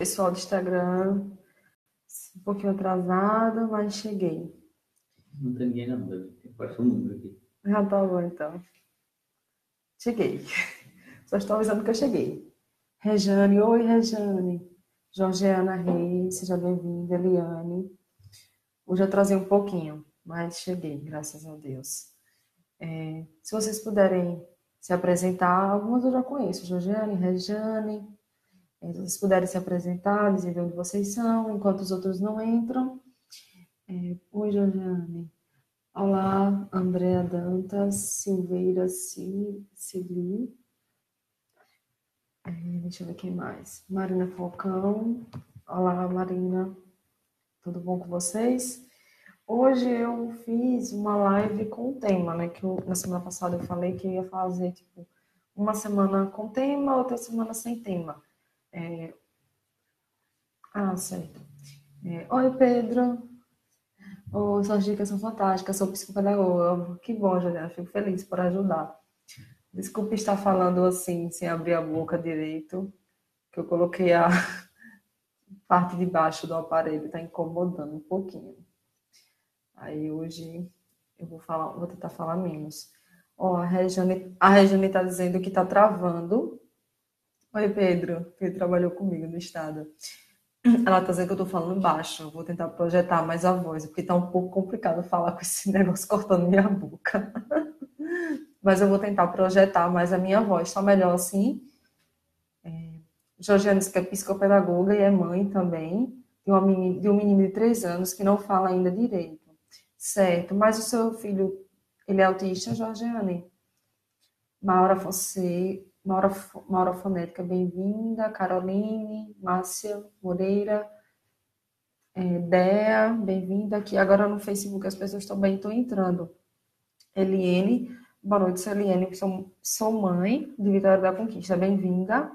Pessoal do Instagram, um pouquinho atrasada, mas cheguei. Não tem ninguém não, parece um número aqui. Já tá bom, então. Cheguei. Só estou avisando que eu cheguei. Rejane, oi, Rejane. Georgiana Reis, seja bem-vinda. Eliane. Hoje eu atrasei um pouquinho, mas cheguei, graças a Deus. Se vocês puderem se apresentar, algumas eu já conheço. Georgiane, Rejane. Se vocês puderem se apresentar, dizer de onde vocês são, enquanto os outros não entram. Oi, Georgiane. Olá, Andréa Dantas, Silveira Cili. Deixa eu ver quem mais. Marina Falcão. Olá, Marina. Tudo bom com vocês? Hoje eu fiz uma live com o tema, né? Na semana passada eu falei que eu ia fazer, tipo, uma semana com tema, outra semana sem tema. Certo. Oi, Pedro. Oh, suas dicas são fantásticas. Sou psicopedagoga. Que bom, Juliana. Fico feliz por ajudar. Desculpe estar falando assim, sem abrir a boca direito, que eu coloquei a parte de baixo do aparelho, está incomodando um pouquinho. Aí hoje eu vou tentar falar menos. Ó, a Regiane está dizendo que está travando. Oi, Pedro. Pedro trabalhou comigo no estado. Ela está dizendo que eu estou falando baixo. Eu vou tentar projetar mais a voz, porque está um pouco complicado falar com esse negócio cortando minha boca. Mas eu vou tentar projetar mais a minha voz. Está melhor assim? Georgiana disse que é psicopedagoga e é mãe também de um menino de 3 anos que não fala ainda direito. Certo, mas o seu filho, ele é autista, Georgiane? Maura Fonética, bem-vinda. Caroline, Márcia Moreira, Dea, bem-vinda. Aqui agora no Facebook as pessoas também estão entrando. Eliene, boa noite, sou Eliene, sou mãe de Vitória da Conquista, bem-vinda.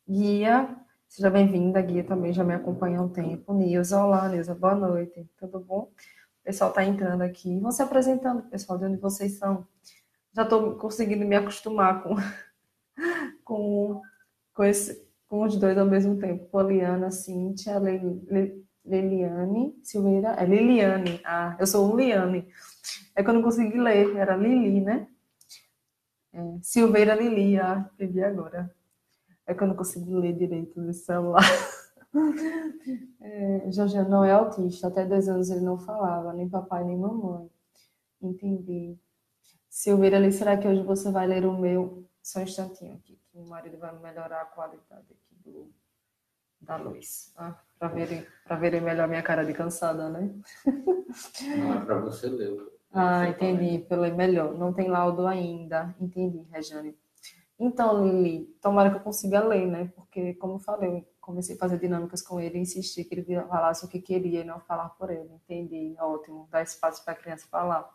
Guia, seja bem-vinda, Guia também já me acompanha há um tempo. Nilza, olá, Nilza, boa noite, tudo bom? O pessoal está entrando aqui. Vão se apresentando, pessoal, de onde vocês são. Já estou conseguindo me acostumar com, com os dois ao mesmo tempo. Poliana, Cíntia, Liliane, Silveira, é Liliane. Ah, eu sou Liane. É que eu não consegui ler, era Lili, né? Silveira Lili, peguei agora. É que eu não consigo ler direito no celular. Jorge não é autista, até 2 anos ele não falava, nem papai nem mamãe. Entendi. Silveira, ali, será que hoje você vai ler o meu? Só um instantinho aqui, que o marido vai melhorar a qualidade aqui da luz. Para verem melhor minha cara de cansada, né? Não é para você ler. Entendi, pelo melhor. Não tem laudo ainda. Entendi, Rejane. Então, Lili, tomara que eu consiga ler, né? Porque, como eu falei, eu comecei a fazer dinâmicas com ele e insisti que ele falasse o que queria e não falar por ele. Entendi, ótimo. Dá espaço para a criança falar.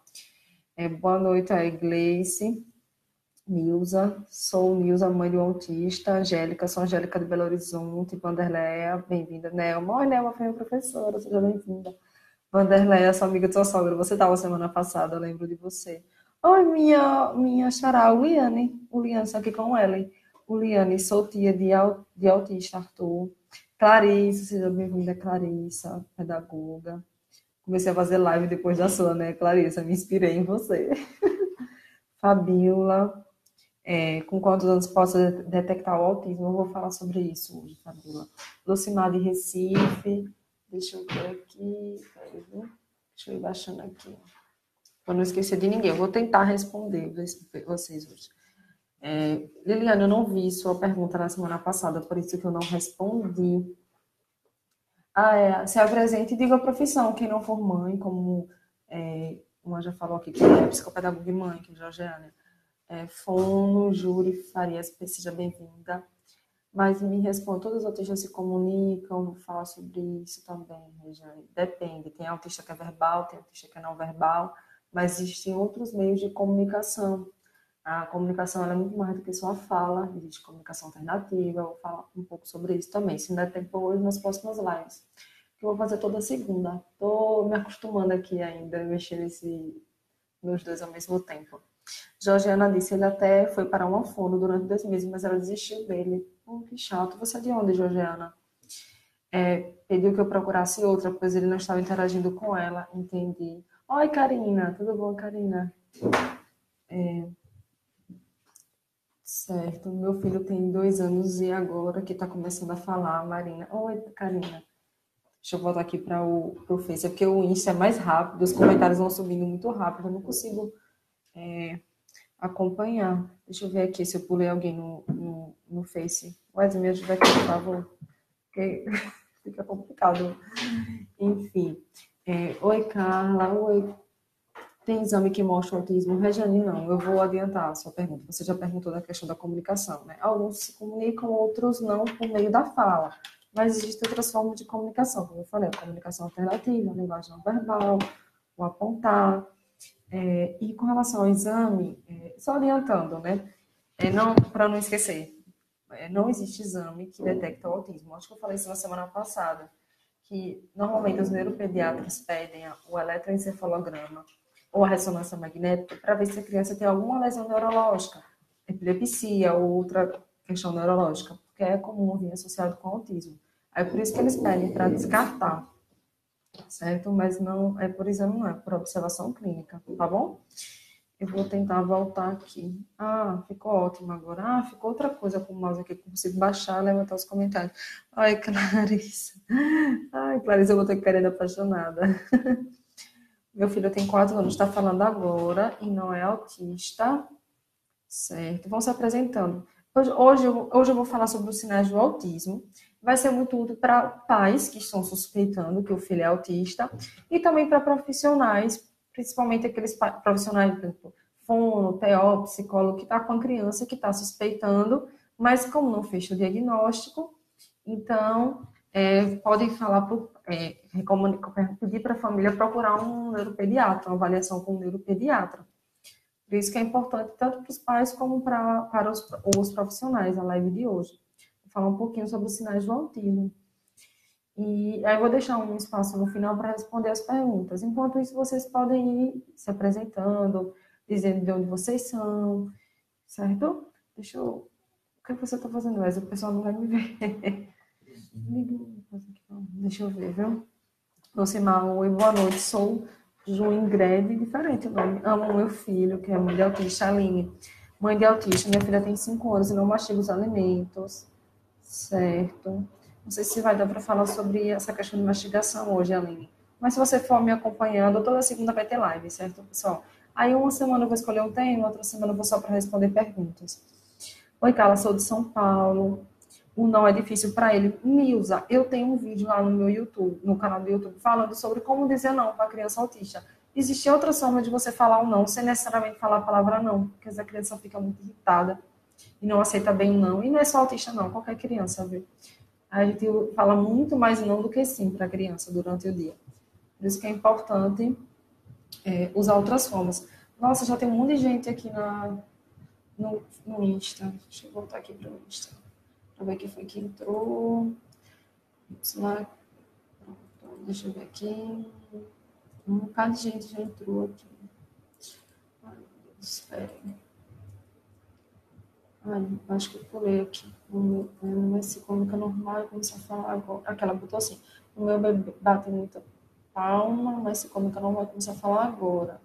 Boa noite aí, Gleice, Nilza. Sou Nilza, mãe de um autista. Angélica, sou Angélica de Belo Horizonte. Vanderleia, bem-vinda. Nelma, oi, Nelma, foi minha professora, seja bem-vinda. Vanderleia, sou amiga de sua sogra. Você estava semana passada, eu lembro de você. Oi, minha xará, o Liane. O Liane, está aqui com o Ellen. O Liane, sou tia de autista, Arthur. Clarissa, seja bem-vinda, Clarissa, pedagoga. Comecei a fazer live depois da sua, né, Clarissa? Me inspirei em você. Fabiola, com quantos anos posso detectar o autismo? Eu vou falar sobre isso hoje, Fabiola. Lucimar de Recife. Deixa eu ver aqui. Deixa eu ir baixando aqui. Para não esquecer de ninguém. Eu vou tentar responder vocês hoje. Liliane, eu não vi sua pergunta na semana passada, por isso que eu não respondi. Se apresente e diga a profissão. Quem não for mãe, como uma já falou aqui, que é psicopedagoga e mãe, que é Georgiana. Fono, Júri, Farias, seja bem-vinda. Mas me responde, todos os autistas se comunicam, vou falar sobre isso também, Regiane. Depende, tem autista que é verbal, tem autista que é não verbal, mas existem outros meios de comunicação. A comunicação ela é muito mais do que só a fala, existe comunicação alternativa, eu vou falar um pouco sobre isso também, se não der tempo hoje, nas próximas lives, que eu vou fazer toda segunda. Estou me acostumando aqui ainda, mexer nos dois ao mesmo tempo. Georgiana disse, ele até foi para uma fono durante 2 meses, mas ela desistiu dele. Que chato. Você é de onde, Georgiana? Pediu que eu procurasse outra, pois ele não estava interagindo com ela. Entendi. Oi, Karina. Tudo bom, Karina? Certo. Meu filho tem 2 anos e agora que está começando a falar, Marina. Oi, Karina. Deixa eu voltar aqui para o Face, porque o Insta é mais rápido, os comentários vão subindo muito rápido, eu não consigo acompanhar. Deixa eu ver aqui se eu pulei alguém no Face. Wesley, me ajuda aqui, por favor, porque fica complicado. Enfim. Oi, Carla. Oi. Tem exame que mostra autismo? Regiane, não. Eu vou adiantar a sua pergunta. Você já perguntou da questão da comunicação, né? Alguns se comunicam, outros não, por meio da fala. Mas existem outras formas de comunicação, como eu falei, a comunicação alternativa, a linguagem não verbal, o apontar. E com relação ao exame, só adiantando, né? Não, para não esquecer, não existe exame que detecta o autismo. Acho que eu falei isso na semana passada, que normalmente os neuropediatras pedem o eletroencefalograma ou a ressonância magnética para ver se a criança tem alguma lesão neurológica, epilepsia ou outra questão neurológica, porque é comum vir associado com autismo. Aí por isso que eles pedem para descartar, certo? Mas não é por exame, não, é por observação clínica, tá bom? Eu vou tentar voltar aqui. Ah, ficou ótimo agora. Ah, ficou outra coisa com o mouse aqui, que eu consigo baixar e levantar os comentários. Ai, Clarissa. Ai, Clarissa, eu vou ter querendo apaixonada. Meu filho tem 4 anos, está falando agora e não é autista. Certo, vão se apresentando. Hoje eu vou falar sobre os sinais do autismo. Vai ser muito útil para pais que estão suspeitando que o filho é autista e também para profissionais, principalmente aqueles profissionais, por exemplo, fono, TO, psicólogo, que está com a criança que está suspeitando, mas como não fez o diagnóstico, então podem falar, pedir para a família procurar um neuropediatra, uma avaliação com um neuropediatra. Por isso que é importante tanto para os pais como para os profissionais, a live de hoje. Vou falar um pouquinho sobre os sinais do autismo. E aí eu vou deixar um espaço no final para responder as perguntas. Enquanto isso, vocês podem ir se apresentando, dizendo de onde vocês são, certo? Deixa eu... O que você está fazendo, Wesley? O pessoal não vai me ver. Deixa eu ver, viu? Lucimar, oi, boa noite. Sou Joingred, diferente o nome. Amo meu filho, que é mãe de autista, Aline. Mãe de autista, minha filha tem 5 anos e não mastiga os alimentos. Certo. Não sei se vai dar para falar sobre essa questão de mastigação hoje, Aline. Mas se você for me acompanhando, toda segunda vai ter live, certo, pessoal? Aí uma semana eu vou escolher um tema, outra semana eu vou só para responder perguntas. Oi, Carla, sou de São Paulo. O não é difícil para ele. Nilza, eu tenho um vídeo lá no meu YouTube, no canal do YouTube, falando sobre como dizer não para a criança autista. Existe outra forma de você falar um não, sem necessariamente falar a palavra não, porque a criança fica muito irritada e não aceita bem o não. E não é só autista, não, qualquer criança, viu? A gente fala muito mais não do que sim para a criança durante o dia. Por isso que é importante usar outras formas. Nossa, já tem um monte de gente aqui no Insta. Deixa eu voltar aqui para o Insta. Para ver quem foi que entrou. Vamos lá. Deixa eu ver aqui. Um bocado de gente já entrou aqui. Ai, meu Deus, esperem. Ai, acho que eu pulei aqui. Não se comunica normal, eu comecei a falar agora. Aquela botou assim. O meu bebê bate muita palma, mas se comunica normal, eu comecei a falar agora.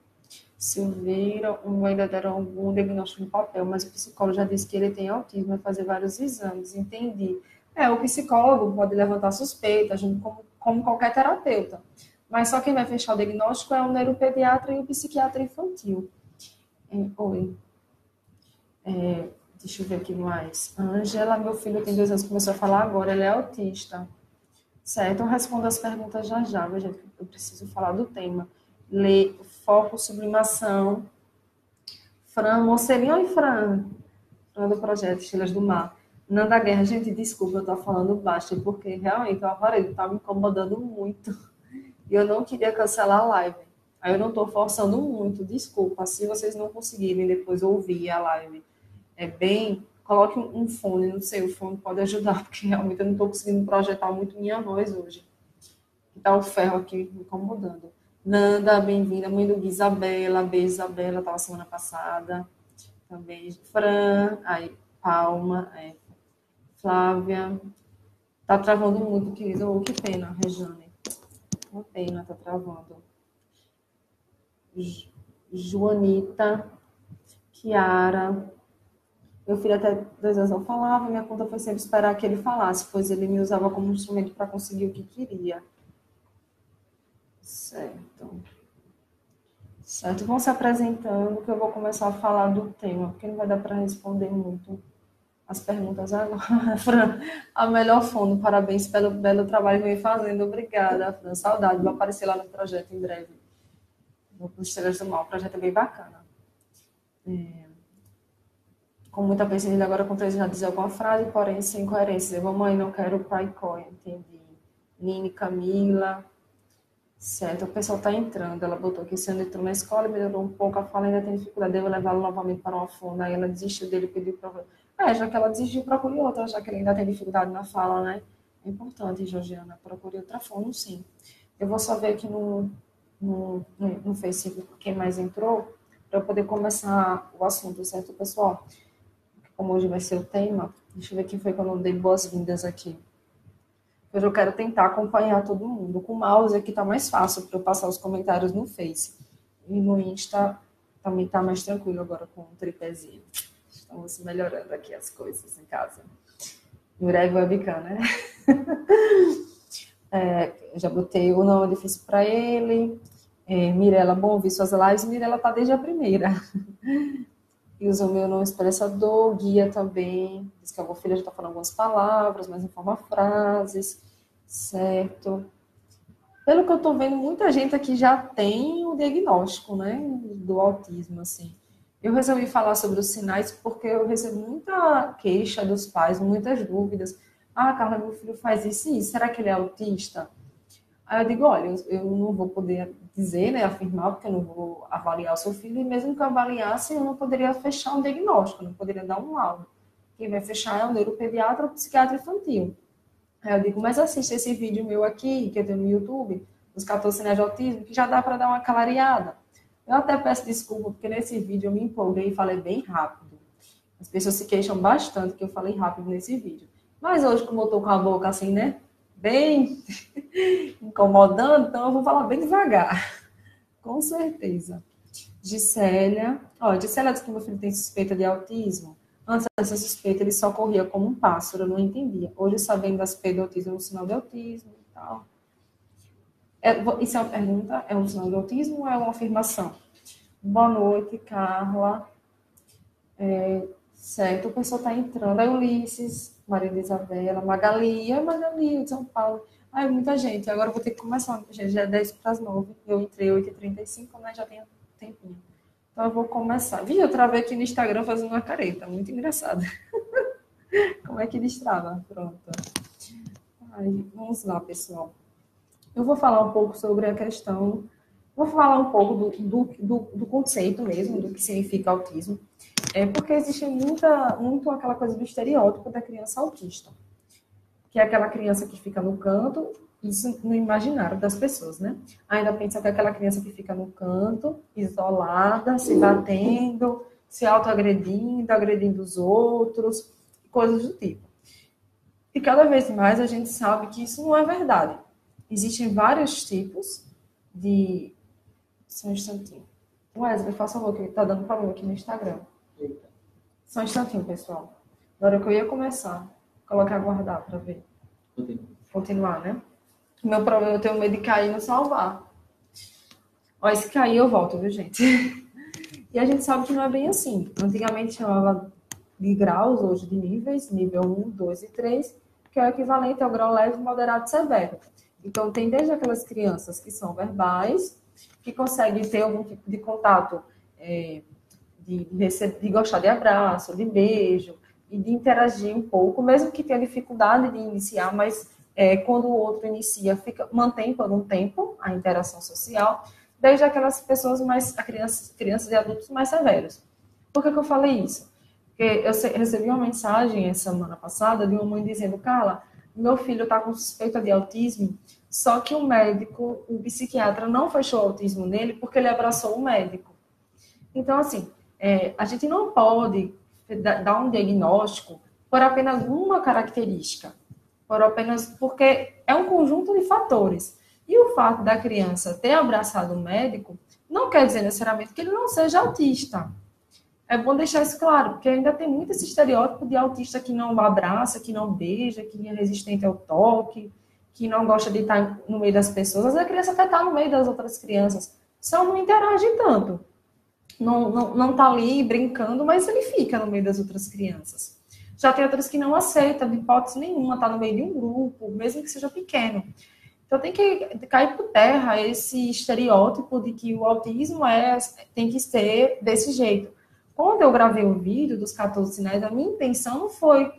Silveira, ainda deram algum diagnóstico no papel, mas o psicólogo já disse que ele tem autismo, vai fazer vários exames, entendi. O psicólogo pode levantar suspeita, como qualquer terapeuta. Mas só quem vai fechar o diagnóstico é o neuropediatra e o psiquiatra infantil. Oi. Deixa eu ver aqui mais. Ângela, meu filho tem 2 anos, começou a falar agora, ele é autista. Certo, eu respondo as perguntas já, gente. Eu preciso falar do tema. Ler, foco, sublimação. Fran, Mocelinho e Fran. Fran do projeto Estilas do Mar. Nanda Guerra, gente, desculpa, eu tô falando baixo, porque realmente o aparelho tá me incomodando muito. E eu não queria cancelar a live. Aí eu não tô forçando muito, desculpa. Se vocês não conseguirem depois ouvir a live, coloque um fone, não sei, o fone pode ajudar, porque realmente eu não tô conseguindo projetar muito minha voz hoje. Tá o ferro aqui me incomodando. Nanda, bem-vinda. Mãe do Gui, Isabela. Beijo, Isabela. Estava semana passada. Também. Fran. Aí, Palma. Flávia. Tá travando muito, querida. Oh, que pena, Rejane. Uma pena, tá travando. Joanita, Kiara. Meu filho até 2 anos não falava, minha conta foi sempre esperar que ele falasse, pois ele me usava como instrumento para conseguir o que queria. Certo. Certo, vão se apresentando, que eu vou começar a falar do tema, porque não vai dar para responder muito as perguntas agora. Fran, a melhor fono, parabéns pelo belo trabalho que vem fazendo. Obrigada, Fran. Saudade, vou aparecer lá no projeto em breve. No Estrelas do Mal, o projeto é bem bacana. Com muita pesquisa, agora com 3 já dizer alguma frase, porém sem coerência. Mamãe, não quero Prycoin, entendi. Nini, Camila. Certo, o pessoal está entrando. Ela botou que esse ano entrou na escola, melhorou um pouco a fala, ainda tem dificuldade. Devo levá-la novamente para uma fono. Aí ela desistiu dele e pediu para. Já que ela desistiu, procure outra, já que ele ainda tem dificuldade na fala, né? É importante, Georgiana, procure outra fono, sim. Eu vou só ver aqui no Facebook quem mais entrou, para eu poder começar o assunto, certo, pessoal? Como hoje vai ser o tema, deixa eu ver quem foi que eu não dei boas-vindas aqui. Hoje eu quero tentar acompanhar todo mundo. Com o mouse aqui tá mais fácil para eu passar os comentários no Face. E no Insta também tá mais tranquilo agora com o tripézinho. Estamos melhorando aqui as coisas em casa. Em breve webcam, né? Já botei o nome difícil para ele. Mirela, bom, vi suas lives. Mirela tá desde a primeira. E usa o meu nome expressador, guia também. Diz que a minha filha já está falando algumas palavras, mas não forma frases, certo? Pelo que eu estou vendo, muita gente aqui já tem o diagnóstico, né, do autismo, assim. Eu resolvi falar sobre os sinais porque eu recebo muita queixa dos pais, muitas dúvidas. Ah, Carla, meu filho faz isso e isso. Será que ele é autista? Aí eu digo, olha, eu não vou poder dizer, né, afirmar, porque eu não vou avaliar o seu filho, e mesmo que eu avaliasse, eu não poderia fechar um diagnóstico, não poderia dar um laudo. Quem vai fechar é o neuropediatra ou o psiquiatra infantil. Aí eu digo, mas assiste esse vídeo meu aqui, que eu tenho no YouTube, dos 14 sinais de autismo, que já dá para dar uma clareada. Eu até peço desculpa, porque nesse vídeo eu me empolguei e falei bem rápido. As pessoas se queixam bastante que eu falei rápido nesse vídeo. Mas hoje, como eu tô com a boca assim, né, bem incomodando, então eu vou falar bem devagar. Com certeza. Gisélia. Gisélia disse que meu filho tem suspeita de autismo. Antes dessa suspeita, ele só corria como um pássaro, eu não entendia. Hoje, sabendo da suspeita de autismo, é um sinal de autismo e tal. Isso é uma pergunta? É um sinal de autismo ou é uma afirmação? Boa noite, Carla. Certo, o pessoal está entrando. Aí Ulisses, Maria Isabela, Magali de São Paulo. Ai, muita gente. Agora eu vou ter que começar. Já é 10 para as 9. Eu entrei 8h35, né? Já tem tempinho. Então eu vou começar. Eu travei aqui no Instagram fazendo uma careta. Muito engraçado. Como é que destrava? Pronto. Aí, vamos lá, pessoal. Eu vou falar um pouco sobre a questão. Vou falar um pouco do conceito mesmo, do que significa autismo. Porque existe muito aquela coisa do estereótipo da criança autista. Que é aquela criança que fica no canto, isso no imaginário das pessoas, né? Ainda pensa que é aquela criança que fica no canto, isolada, se batendo, se autoagredindo, agredindo os outros, coisas do tipo. E cada vez mais a gente sabe que isso não é verdade. Existem vários tipos de... Só um instantinho. Wesley, faça favor, que tá dando problema aqui no Instagram. Eita. Só um instantinho, pessoal. Na hora que eu ia começar, colocar aguardar para ver. Continuar, né? O meu problema, eu tenho medo de cair e não salvar. Ó, se cair, eu volto, viu, gente? E a gente sabe que não é bem assim. Antigamente chamava de graus, hoje de níveis, nível 1, 2 e 3, que é o equivalente ao grau leve, moderado e severo. Então, tem desde aquelas crianças que são verbais, que conseguem ter algum tipo de contato, de gostar de abraço, de beijo, e de interagir um pouco, mesmo que tenha dificuldade de iniciar, mas quando o outro inicia, mantém por um tempo a interação social, desde aquelas pessoas crianças e adultos mais severos. Por que eu falei isso? Porque eu recebi uma mensagem essa semana passada de uma mãe dizendo, Carla, meu filho está com suspeita de autismo, só que o médico, o psiquiatra, não fechou o autismo nele porque ele abraçou o médico. Então, assim, a gente não pode dar um diagnóstico por apenas uma característica. foram apenas porque é um conjunto de fatores. E o fato da criança ter abraçado o médico não quer dizer necessariamente que ele não seja autista. É bom deixar isso claro, porque ainda tem muito esse estereótipo de autista que não abraça, que não beija, que é resistente ao toque, que não gosta de estar no meio das pessoas. Às vezes a criança até está no meio das outras crianças, só não interage tanto. Não está ali brincando, mas ele fica no meio das outras crianças. Já tem outras que não aceitam, de hipótese nenhuma, está no meio de um grupo, mesmo que seja pequeno. Então tem que cair por terra esse estereótipo de que o autismo tem que ser desse jeito. Quando eu gravei o vídeo dos 14 sinais, a minha intenção não foi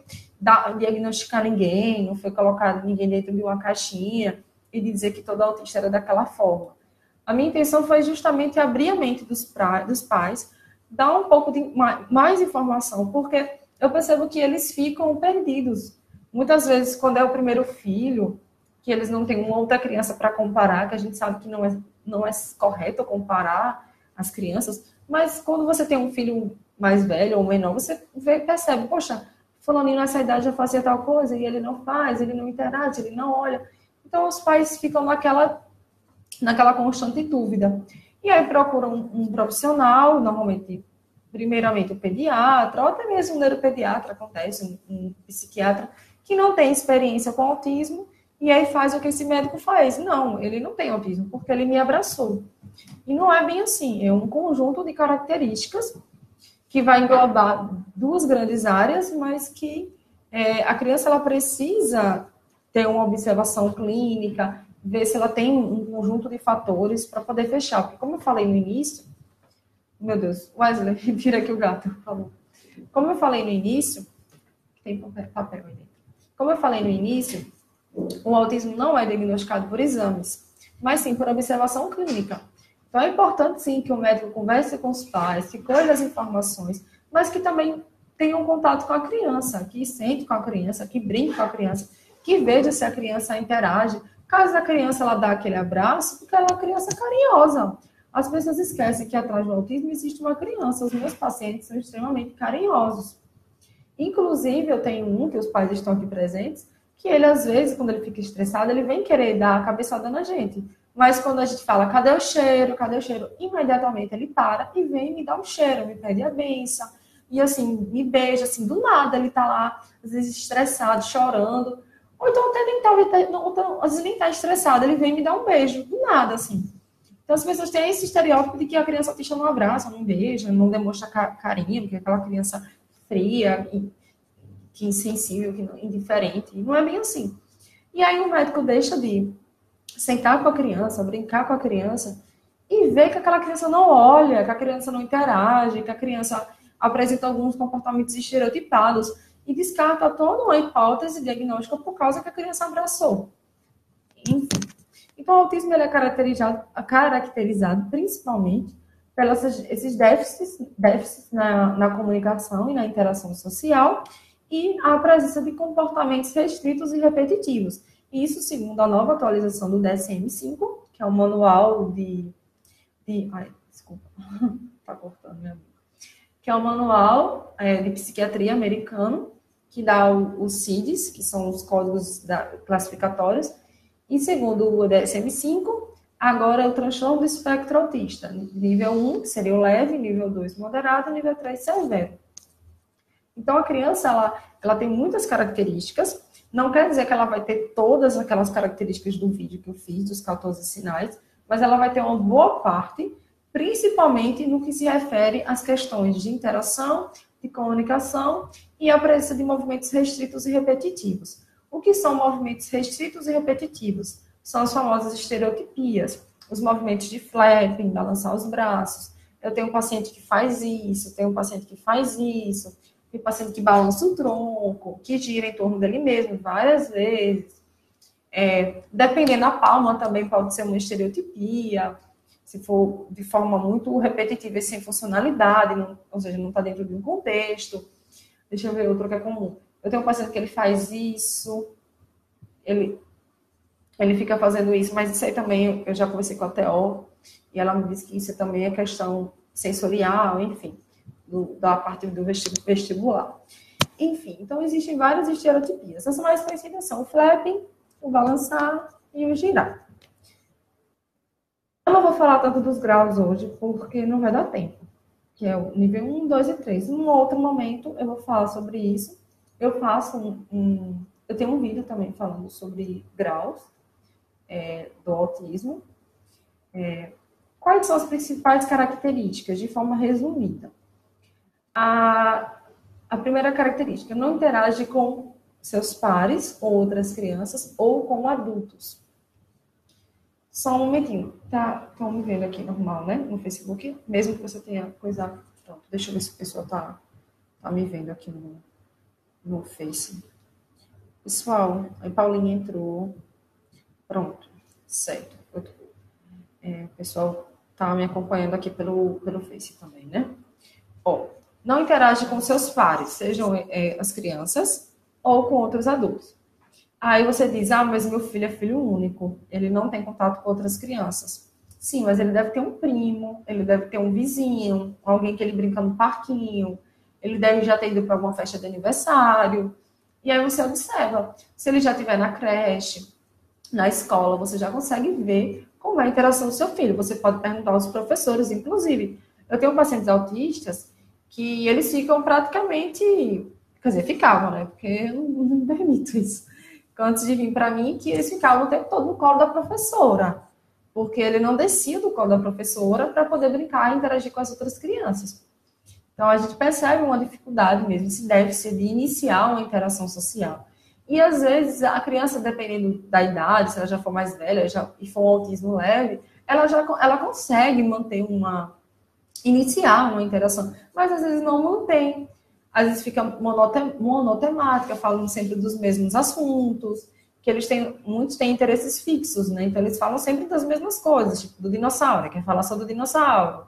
diagnosticar ninguém, não foi colocar ninguém dentro de uma caixinha e dizer que todo autista era daquela forma. A minha intenção foi justamente abrir a mente dos pais, dar um pouco de mais informação, porque eu percebo que eles ficam perdidos. Muitas vezes, quando é o primeiro filho, que eles não têm uma outra criança para comparar, que a gente sabe que não é correto comparar as crianças, mas quando você tem um filho mais velho ou menor, você percebe, poxa, fulaninho nessa idade já fazia tal coisa, e ele não faz, ele não interage, ele não olha. Então, os pais ficam naquela constante dúvida. E aí procuram um profissional, normalmente, primeiramente o pediatra, ou até mesmo um neuropediatra, acontece, um psiquiatra, que não tem experiência com autismo, e aí faz o que esse médico faz. Não, ele não tem autismo, porque ele me abraçou. E não é bem assim, é um conjunto de características que vai englobar duas grandes áreas, mas que a criança ela precisa ter uma observação clínica, ver se ela tem um conjunto de fatores para poder fechar. Porque como eu falei no início, meu Deus, Wesley, tira aqui o gato, por favor. Como eu falei no início, tem papel aí dentro. Como eu falei no início, o autismo não é diagnosticado por exames, mas sim por observação clínica. Então é importante sim que o médico converse com os pais, que colhe as informações, mas que também tenha um contato com a criança, que sente com a criança, que brinque com a criança, que veja se a criança interage. Caso a criança ela dá aquele abraço, porque ela é uma criança carinhosa. As pessoas esquecem que atrás do autismo existe uma criança. Os meus pacientes são extremamente carinhosos. Inclusive, eu tenho um, que os pais estão aqui presentes, que ele, às vezes, quando ele fica estressado, ele vem querer dar a cabeçada na gente. Mas quando a gente fala, cadê o cheiro? Cadê o cheiro? Imediatamente ele para e vem me dar um cheiro, me pede a benção. E assim, me beija, assim, do nada ele tá lá, às vezes estressado, chorando. Ou então até às vezes nem tá estressado, ele vem me dar um beijo, do nada, assim. Então as pessoas têm esse estereótipo de que a criança autista não abraça, não beija, não demonstra carinho, que é aquela criança fria, que insensível, que indiferente. Não é bem assim. E aí o médico deixa de sentar com a criança, brincar com a criança e ver que aquela criança não olha, que a criança não interage, que a criança apresenta alguns comportamentos estereotipados e descarta toda uma hipótese diagnóstica por causa que a criança abraçou. Enfim. Então, o autismo ele é caracterizado principalmente pelos esses déficits na comunicação e na interação social e a presença de comportamentos restritos e repetitivos. Isso segundo a nova atualização do DSM-5, que é o manual ai, desculpa, tá cortando minha boca. Que é o manual de psiquiatria americano, que dá os CIDs, que são os códigos classificatórios, e segundo o DSM-5, agora é o transtorno do espectro autista, nível 1, que seria o leve, nível 2, moderado, nível 3, severo. Então, a criança, ela tem muitas características, não quer dizer que ela vai ter todas aquelas características do vídeo que eu fiz, dos 14 sinais, mas ela vai ter uma boa parte, principalmente no que se refere às questões de interação, de comunicação e a presença de movimentos restritos e repetitivos. O que são movimentos restritos e repetitivos? São as famosas estereotipias, os movimentos de flapping, balançar os braços. Eu tenho um paciente que faz isso, tenho um paciente que faz isso, tem paciente que balança o tronco, que gira em torno dele mesmo várias vezes. Dependendo da palma, também pode ser uma estereotipia, se for de forma muito repetitiva e sem funcionalidade, ou seja, não está dentro de um contexto. Deixa eu ver outro que é comum. Eu tenho um paciente que ele faz isso, ele fica fazendo isso, mas isso aí também, eu já conversei com a TO, e ela me disse que isso também é questão sensorial, enfim, da parte do vestibular. Enfim, então existem várias estereotipias. As mais conhecidas são o flapping, o balançar e o girar. Eu não vou falar tanto dos graus hoje, porque não vai dar tempo, que é o nível 1, 2 e 3. Em um outro momento eu vou falar sobre isso. Eu eu tenho um vídeo também falando sobre graus do autismo. Quais são as principais características, de forma resumida? A primeira característica, não interage com seus pares ou outras crianças ou com adultos. Só um momentinho. Estão me vendo aqui normal, né? No Facebook, mesmo que você tenha coisa... Pronto, deixa eu ver se o pessoal tá me vendo aqui no Face. Pessoal, a Paulinha entrou. Pronto, certo. O pessoal tá me acompanhando aqui pelo Face também, né? Ó, não interage com seus pares, sejam as crianças ou com outros adultos. Aí você diz, mas meu filho é filho único, ele não tem contato com outras crianças. Sim, mas ele deve ter um primo, ele deve ter um vizinho, alguém que ele brinca no parquinho, ele deve já ter ido para alguma festa de aniversário. E aí você observa, se ele já estiver na creche, na escola, você já consegue ver como é a interação do seu filho. Você pode perguntar aos professores, inclusive. Eu tenho pacientes autistas que eles ficam praticamente... Quer dizer, ficavam, né? Porque eu não permito isso. Antes de vir para mim, que eles ficavam o tempo todo no colo da professora. Porque ele não descia do colo da professora para poder brincar e interagir com as outras crianças. Então, a gente percebe uma dificuldade mesmo, se deve ser de iniciar uma interação social. E, às vezes, a criança, dependendo da idade, se ela já for mais velha e for um autismo leve, ela consegue iniciar uma interação, mas, às vezes, não mantém. Às vezes fica monotemática, falando sempre dos mesmos assuntos, que muitos têm interesses fixos, né? Então, eles falam sempre das mesmas coisas, tipo do dinossauro, quer falar só do dinossauro.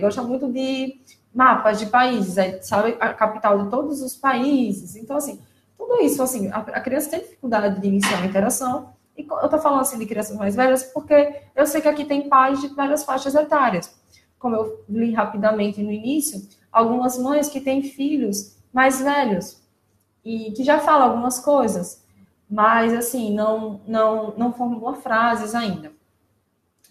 Gosta muito de mapas de países, sabe a capital de todos os países. Então, assim, tudo isso, assim, a criança tem dificuldade de iniciar uma interação. E eu tô falando, assim, de crianças mais velhas, porque eu sei que aqui tem pais de várias faixas etárias. Como eu li rapidamente no início, algumas mães que têm filhos mais velhos e que já falam algumas coisas, mas, assim, não formulam frases ainda.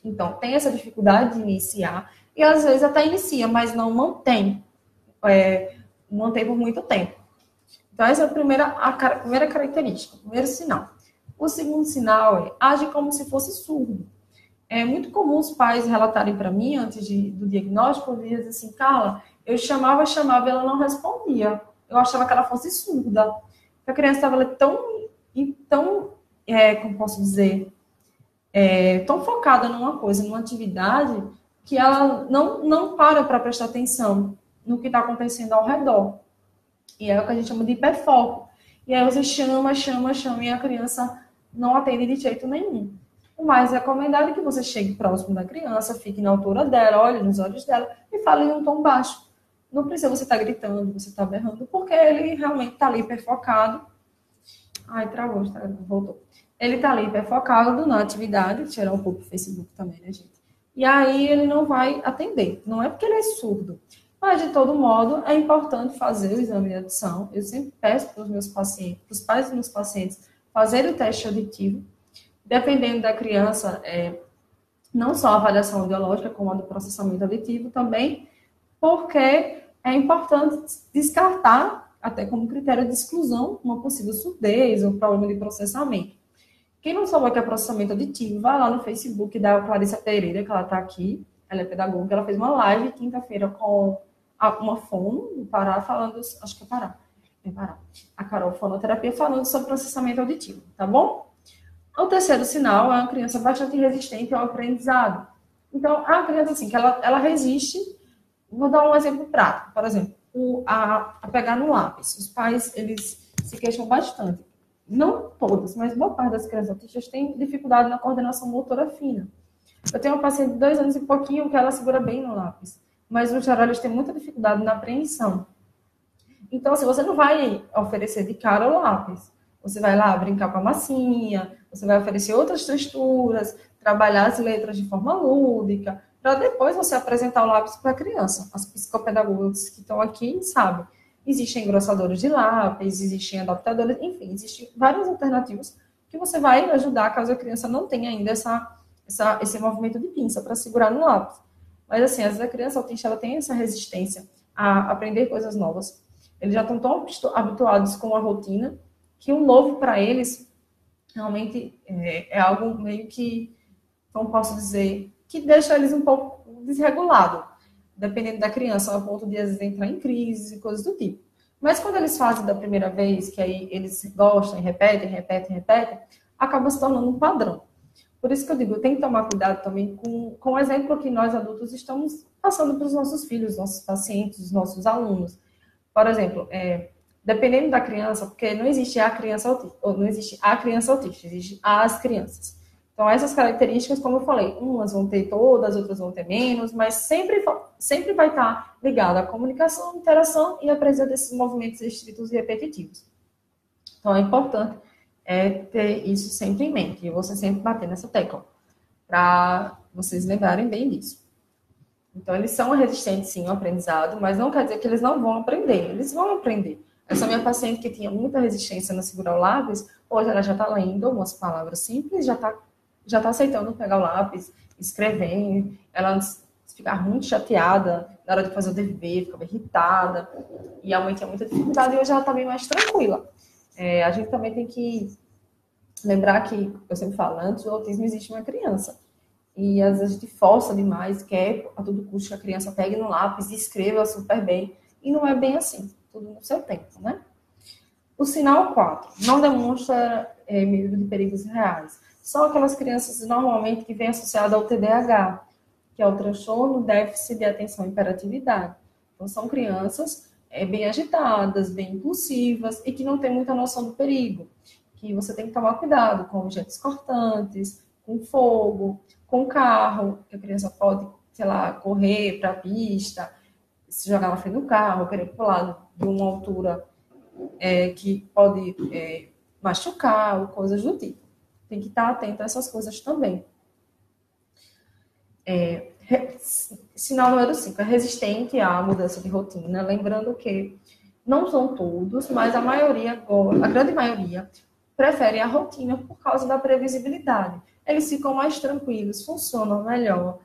Então, tem essa dificuldade de iniciar e, às vezes, até inicia, mas não mantém por muito tempo. Então, essa é a primeira característica, o primeiro sinal. O segundo sinal age como se fosse surdo. É muito comum os pais relatarem para mim, antes do diagnóstico, dizer assim, Carla, eu chamava e ela não respondia. Eu achava que ela fosse surda. A criança estava tão, como posso dizer, tão focada numa coisa, numa atividade, que ela não para prestar atenção no que está acontecendo ao redor. E é o que a gente chama de hiperfoco. E aí você chama, e a criança não atende de jeito nenhum. O mais recomendado é que você chegue próximo da criança, fique na altura dela, olhe nos olhos dela e fale em um tom baixo. Não precisa você estar gritando, você estar berrando, porque ele realmente está ali hiperfocado. Ai, travou, voltou. Ele está ali hiperfocado na atividade, tirar um pouco o Facebook também, né, gente? E aí ele não vai atender. Não é porque ele é surdo. Mas, de todo modo, é importante fazer o exame de audição. Eu sempre peço para os meus pacientes, para os pais dos meus pacientes, fazer o teste auditivo. Dependendo da criança, não só a avaliação audiológica, como a do processamento auditivo também, porque é importante descartar, até como critério de exclusão, uma possível surdez ou problema de processamento. Quem não sabe o que é processamento auditivo, vai lá no Facebook da Clarissa Pereira, que ela está aqui, ela é pedagoga, ela fez uma live quinta-feira com uma fono do Pará, falando, acho que é Pará, a Carol Fonoterapia, falando sobre processamento auditivo, tá bom? O terceiro sinal é uma criança bastante resistente ao aprendizado. Então, a criança, assim, que ela resiste. Vou dar um exemplo prático. Por exemplo, a pegar no lápis. Os pais, eles se queixam bastante. Não todas, mas boa parte das crianças autistas têm dificuldade na coordenação motora fina. Eu tenho uma paciente de 2 anos e pouquinho que ela segura bem no lápis. Mas, no geral, eles têm muita dificuldade na apreensão. Então, assim, você não vai oferecer de cara o lápis. Você vai lá brincar com a massinha, você vai oferecer outras texturas, trabalhar as letras de forma lúdica, para depois você apresentar o lápis para a criança. As psicopedagogas que estão aqui sabem. Existem engrossadores de lápis, existem adaptadores, enfim, existem várias alternativas que você vai ajudar caso a criança não tenha ainda esse movimento de pinça para segurar no lápis. Mas, assim, às vezes a criança autista ela tem essa resistência a aprender coisas novas. Eles já estão tão habituados com a rotina que o novo para eles realmente é algo meio que, como posso dizer, que deixa eles um pouco desregulados, dependendo da criança, ao ponto de às vezes entrar em crise e coisas do tipo. Mas quando eles fazem da primeira vez, que aí eles gostam e repetem, acaba se tornando um padrão. Por isso que eu digo, tem que tomar cuidado também com o exemplo que nós adultos estamos passando para os nossos filhos, nossos pacientes, nossos alunos. Por exemplo, dependendo da criança, porque não existe a criança autista, ou não existe a criança autista, existe as crianças. Então, essas características, como eu falei, umas vão ter todas, outras vão ter menos, mas sempre vai estar ligado à comunicação, interação e à presença desses movimentos restritos e repetitivos. Então, é importante ter isso sempre em mente, e você sempre bater nessa tecla, para vocês lembrarem bem disso. Então, eles são resistentes, sim, ao aprendizado, mas não quer dizer que eles não vão aprender. Eles vão aprender. Essa minha paciente que tinha muita resistência no segurar o lápis, hoje ela já está lendo algumas palavras simples, já tá aceitando pegar o lápis, escrever. Ela ficava muito chateada na hora de fazer o dever, ficava irritada. E a mãe tinha muita dificuldade e hoje ela está bem mais tranquila. A gente também tem que lembrar que, eu sempre falo, antes do autismo existe uma criança. E às vezes a gente força demais, quer a todo custo que a criança pegue no lápis e escreva super bem. E não é bem assim, tudo no seu tempo, né? O sinal 4, não demonstra medo de perigos reais. São aquelas crianças normalmente que vêm associadas ao TDAH, que é o transtorno déficit de atenção e hiperatividade. Então são crianças bem agitadas, bem impulsivas e que não têm muita noção do perigo. Que você tem que tomar cuidado com objetos cortantes, com fogo, com carro, que a criança pode, sei lá, correr para a pista, se jogar na frente do carro, querer pular de uma altura que pode machucar, ou coisas do tipo. Tem que estar atento a essas coisas também. Sinal número 5, é resistente à mudança de rotina, lembrando que não são todos, mas a grande maioria, prefere a rotina por causa da previsibilidade. Eles ficam mais tranquilos, eles funcionam melhor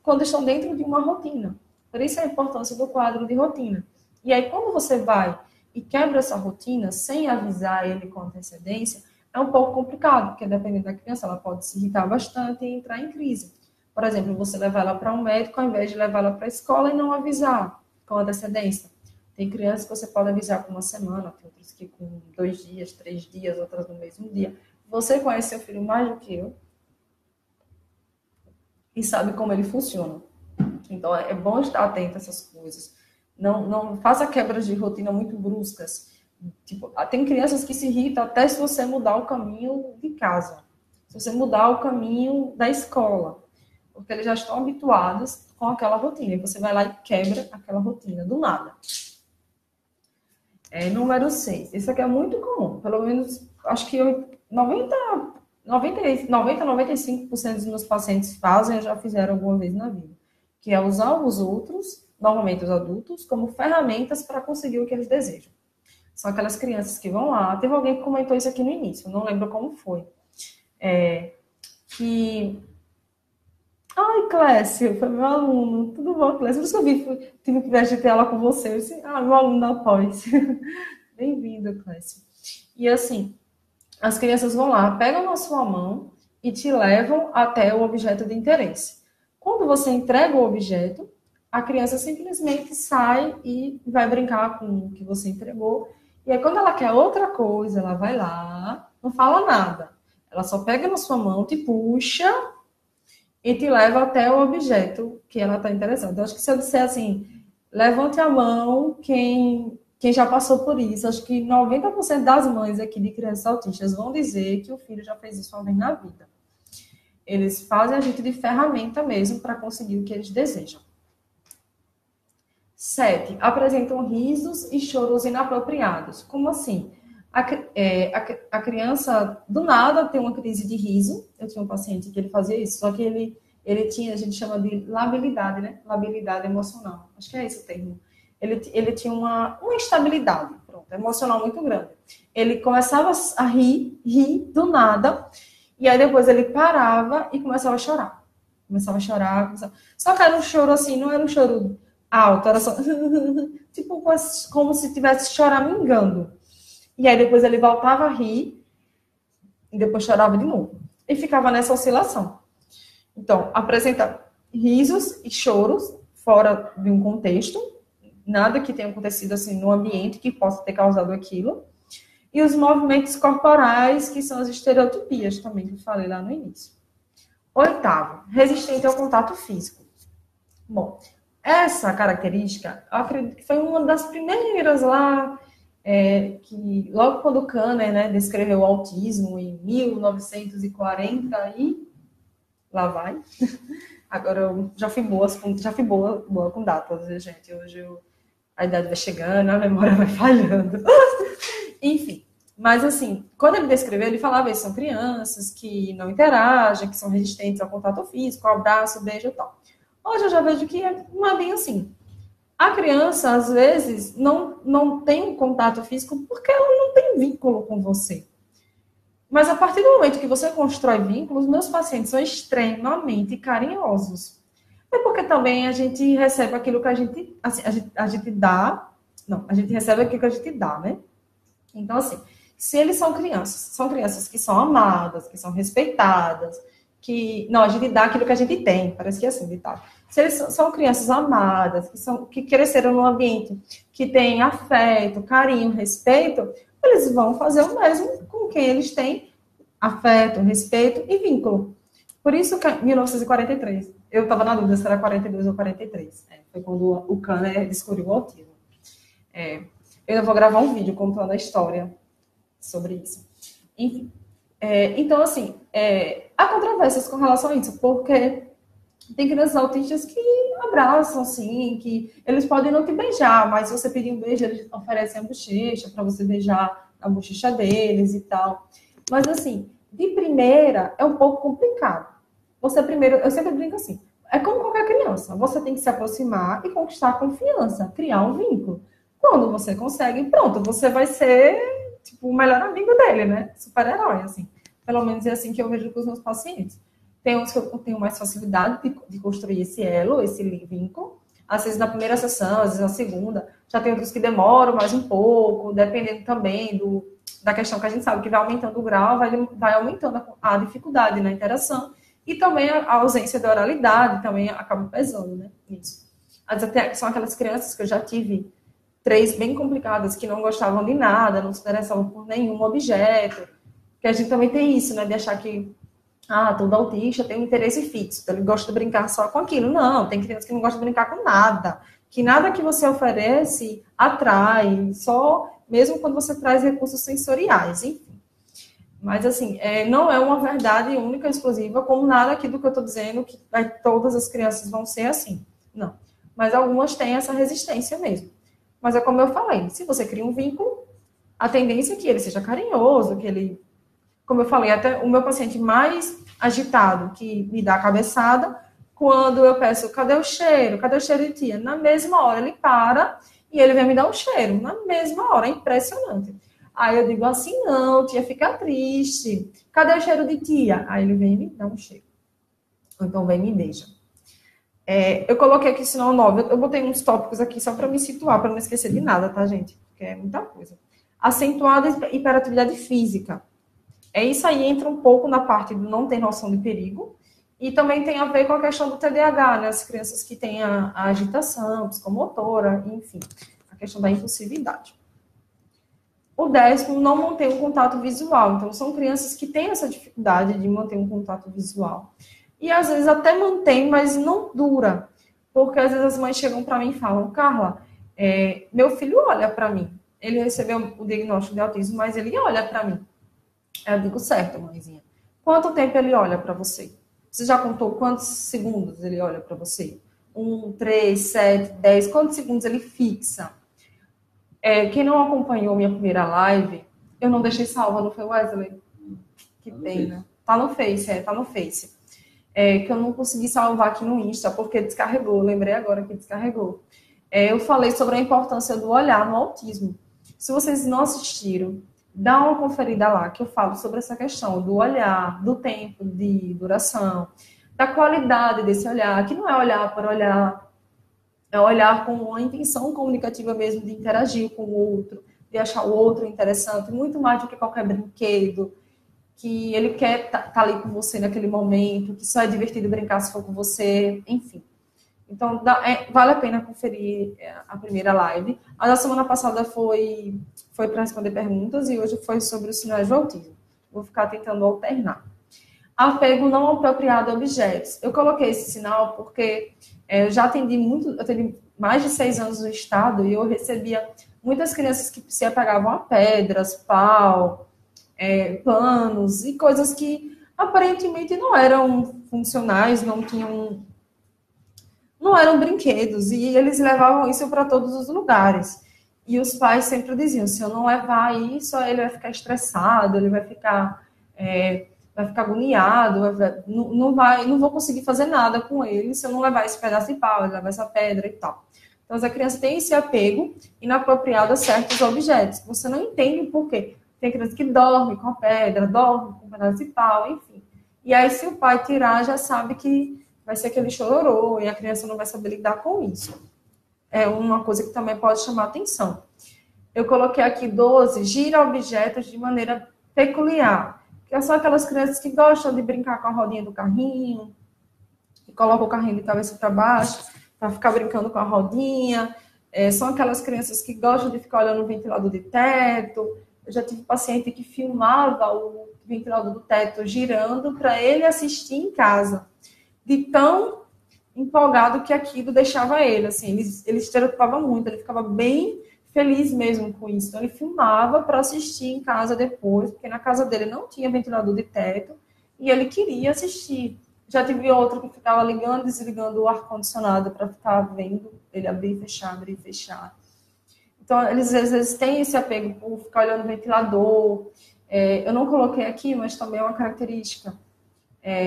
quando estão dentro de uma rotina. Por isso a importância do quadro de rotina. E aí, quando você vai e quebra essa rotina sem avisar ele com antecedência, é um pouco complicado, porque dependendo da criança, ela pode se irritar bastante e entrar em crise. Por exemplo, você levar ela para um médico ao invés de levar ela para a escola e não avisar com antecedência. Tem crianças que você pode avisar com uma semana, tem outras que com 2 dias, 3 dias, outras no mesmo dia. Você conhece seu filho mais do que eu e sabe como ele funciona. Então, é bom estar atento a essas coisas. Não faça quebras de rotina muito bruscas. Tipo, tem crianças que se irritam até se você mudar o caminho de casa. Se você mudar o caminho da escola. Porque eles já estão habituados com aquela rotina. E você vai lá e quebra aquela rotina do nada. Número 6. Isso aqui é muito comum. Pelo menos, acho que 95% dos meus pacientes fazem ou já fizeram alguma vez na vida. Que é usar os outros, normalmente os adultos, como ferramentas para conseguir o que eles desejam. São aquelas crianças que vão lá. Teve alguém que comentou isso aqui no início, não lembro como foi. Ai, Clécio, foi meu aluno. Tudo bom, Clécio? Por isso que eu tive que ter aula com você. Eu disse, meu aluno da pós. Bem-vindo, Clécio. E assim, as crianças vão lá, pegam na sua mão e te levam até o objeto de interesse. Quando você entrega o objeto, a criança simplesmente sai e vai brincar com o que você entregou. E aí, quando ela quer outra coisa, ela vai lá, não fala nada. Ela só pega na sua mão, te puxa e te leva até o objeto que ela está interessada. Então, acho que se eu disser assim, levante a mão quem já passou por isso, acho que 90% das mães aqui de crianças autistas vão dizer que o filho já fez isso uma vez na vida. Eles fazem a gente de ferramenta mesmo para conseguir o que eles desejam. 7. Apresentam risos e choros inapropriados. Como assim? A criança, do nada, tem uma crise de riso. Eu tinha um paciente que ele fazia isso, só que ele tinha, a gente chama de labilidade, né? Labilidade emocional. Acho que é esse o termo. Ele tinha uma instabilidade, pronto, emocional muito grande. Ele começava a rir do nada, e aí depois ele parava e começava a chorar. Só que era um choro assim, não era um choro alto, era só tipo como se estivesse choramingando. E aí depois ele voltava a rir e depois chorava de novo. E ficava nessa oscilação. Então, apresenta risos e choros fora de um contexto, nada que tenha acontecido assim no ambiente que possa ter causado aquilo. E os movimentos corporais, que são as estereotipias também, que eu falei lá no início. Oitavo, resistente ao contato físico. Bom, essa característica, eu acredito que foi uma das primeiras lá, que logo quando o Kanner, né, descreveu o autismo em 1940 e lá vai. Agora eu já fui boa com datas, né, gente? Hoje a idade vai chegando, a memória vai falhando. Enfim, mas assim, quando ele descreveu, ele falava que são crianças que não interagem, que são resistentes ao contato físico, ao abraço, beijo e tal. Hoje eu já vejo que não é bem assim. A criança, às vezes, não tem um contato físico porque ela não tem vínculo com você. Mas a partir do momento que você constrói vínculos, meus pacientes são extremamente carinhosos. É porque também a gente recebe aquilo que a gente dá. Não, a gente recebe aquilo que a gente dá, né? Então, assim, se eles são crianças que são amadas, que são respeitadas, que... Não, a gente dá aquilo que a gente tem, parece que é assim, tá? Se eles são crianças amadas, que cresceram num ambiente que tem afeto, carinho, respeito, eles vão fazer o mesmo com quem eles têm afeto, respeito e vínculo. Por isso que 1943, eu estava na dúvida se era 42 ou 43, foi quando o Kanner descobriu o autismo. Eu vou gravar um vídeo contando a história sobre isso. Enfim, então, assim, há controvérsias com relação a isso, porque tem crianças autistas que abraçam, sim, que eles podem não te beijar, mas se você pedir um beijo, eles oferecem a bochecha para você beijar a bochecha deles e tal. Mas, assim, de primeira, é um pouco complicado. Você primeiro, eu sempre brinco assim, é como qualquer criança, você tem que se aproximar e conquistar a confiança, criar um vínculo. Quando você consegue, pronto, você vai ser, tipo, o melhor amigo dele, né? Super-herói, assim. Pelo menos é assim que eu vejo com os meus pacientes. Tem uns que eu tenho mais facilidade de construir esse elo, esse vínculo. Às vezes na primeira sessão, às vezes na segunda. Já tem outros que demoram mais um pouco, dependendo também da questão que a gente sabe que vai aumentando o grau, vai aumentando a dificuldade na interação. E também a ausência de oralidade também acaba pesando, né? Isso. Até são aquelas crianças que eu já tive 3 bem complicadas, que não gostavam de nada, não se interessavam por nenhum objeto. Que a gente também tem isso, né? De achar que todo autista tem um interesse fixo, então ele gosta de brincar só com aquilo. Não, tem criança que não gosta de brincar com nada. Que nada que você oferece atrai, só mesmo quando você traz recursos sensoriais, enfim. Mas, assim, não é uma verdade única e exclusiva, como nada aqui do que eu estou dizendo, que todas as crianças vão ser assim. Não. Mas algumas têm essa resistência mesmo. Mas é como eu falei, se você cria um vínculo, a tendência é que ele seja carinhoso, que ele... Como eu falei, até o meu paciente mais agitado, que me dá a cabeçada, quando eu peço, cadê o cheiro? Cadê o cheiro de tia? Na mesma hora ele para e ele vem me dar um cheiro. Na mesma hora, é impressionante. Aí eu digo assim, não, tia, fica triste. Cadê o cheiro de tia? Aí ele vem e me dá um cheiro. Ou então vem e me beija. Eu coloquei aqui sinal 9. Eu botei uns tópicos aqui só para me situar, para não esquecer de nada, tá, gente? Porque é muita coisa. Acentuada hiperatividade física. Isso aí entra um pouco na parte do não ter noção de perigo. E também tem a ver com a questão do TDAH, né? As crianças que têm a agitação psicomotora, enfim, a questão da impulsividade. O 10º, não manter um contato visual. Então, são crianças que têm essa dificuldade de manter um contato visual. E, às vezes, até mantém, mas não dura. Porque, às vezes, as mães chegam para mim e falam, Carla, meu filho olha para mim. Ele recebeu o diagnóstico de autismo, mas ele olha para mim. Eu digo, certo, mãezinha. Quanto tempo ele olha para você? Você já contou quantos segundos ele olha para você? 1, 3, 7, 10. Quantos segundos ele fixa? Quem não acompanhou minha primeira live, eu não deixei salva, não foi, Wesley? Que pena. Tá no Face, tá no Face. Que eu não consegui salvar aqui no Insta, porque descarregou. Lembrei agora que descarregou. eu falei sobre a importância do olhar no autismo. Se vocês não assistiram, dá uma conferida lá, que eu falo sobre essa questão do olhar, do tempo de duração, da qualidade desse olhar, que não é olhar por olhar, é olhar com uma intenção comunicativa mesmo, de interagir com o outro, de achar o outro interessante, muito mais do que qualquer brinquedo, que ele quer estar ali com você naquele momento, que só é divertido brincar se for com você, enfim. Então, vale a pena conferir a primeira live. A da semana passada foi para responder perguntas e hoje foi sobre os sinais do autismo. Vou ficar tentando alternar. Apego não apropriado a objetos. Eu coloquei esse sinal porque eu já atendi eu atendi mais de 6 anos no estado e eu recebia muitas crianças que se apegavam a pedras, pau, panos e coisas que aparentemente não eram funcionais, não eram brinquedos, e eles levavam isso para todos os lugares. E os pais sempre diziam, se eu não levar isso, ele vai ficar estressado, ele vai ficar agoniado, não vou conseguir fazer nada com ele se eu não levar esse pedaço de pau, levar essa pedra e tal. Então, a criança tem esse apego inapropriado a certos objetos. Você não entende por quê. Tem criança que dorme com a pedra, dorme com um pedaço de pau, enfim. E aí, se o pai tirar, já sabe que vai ser aquele chororô e a criança não vai saber lidar com isso. É uma coisa que também pode chamar atenção. Eu coloquei aqui 12, gira objetos de maneira peculiar. Que são aquelas crianças que gostam de brincar com a rodinha do carrinho, que colocam o carrinho de cabeça para baixo, para ficar brincando com a rodinha. São aquelas crianças que gostam de ficar olhando o ventilador de teto. Eu já tive paciente que filmava o ventilador do teto girando para ele assistir em casa. De tão empolgado que aquilo deixava ele, assim, ele estereotipava muito, ele ficava bem feliz mesmo com isso. Então, ele filmava para assistir em casa depois, porque na casa dele não tinha ventilador de teto, e ele queria assistir. Já tive outro que ficava ligando e desligando o ar-condicionado para ficar vendo ele abrir e fechar, abrir e fechar. Então, eles às vezes têm esse apego por ficar olhando o ventilador. Eu não coloquei aqui, mas também é uma característica.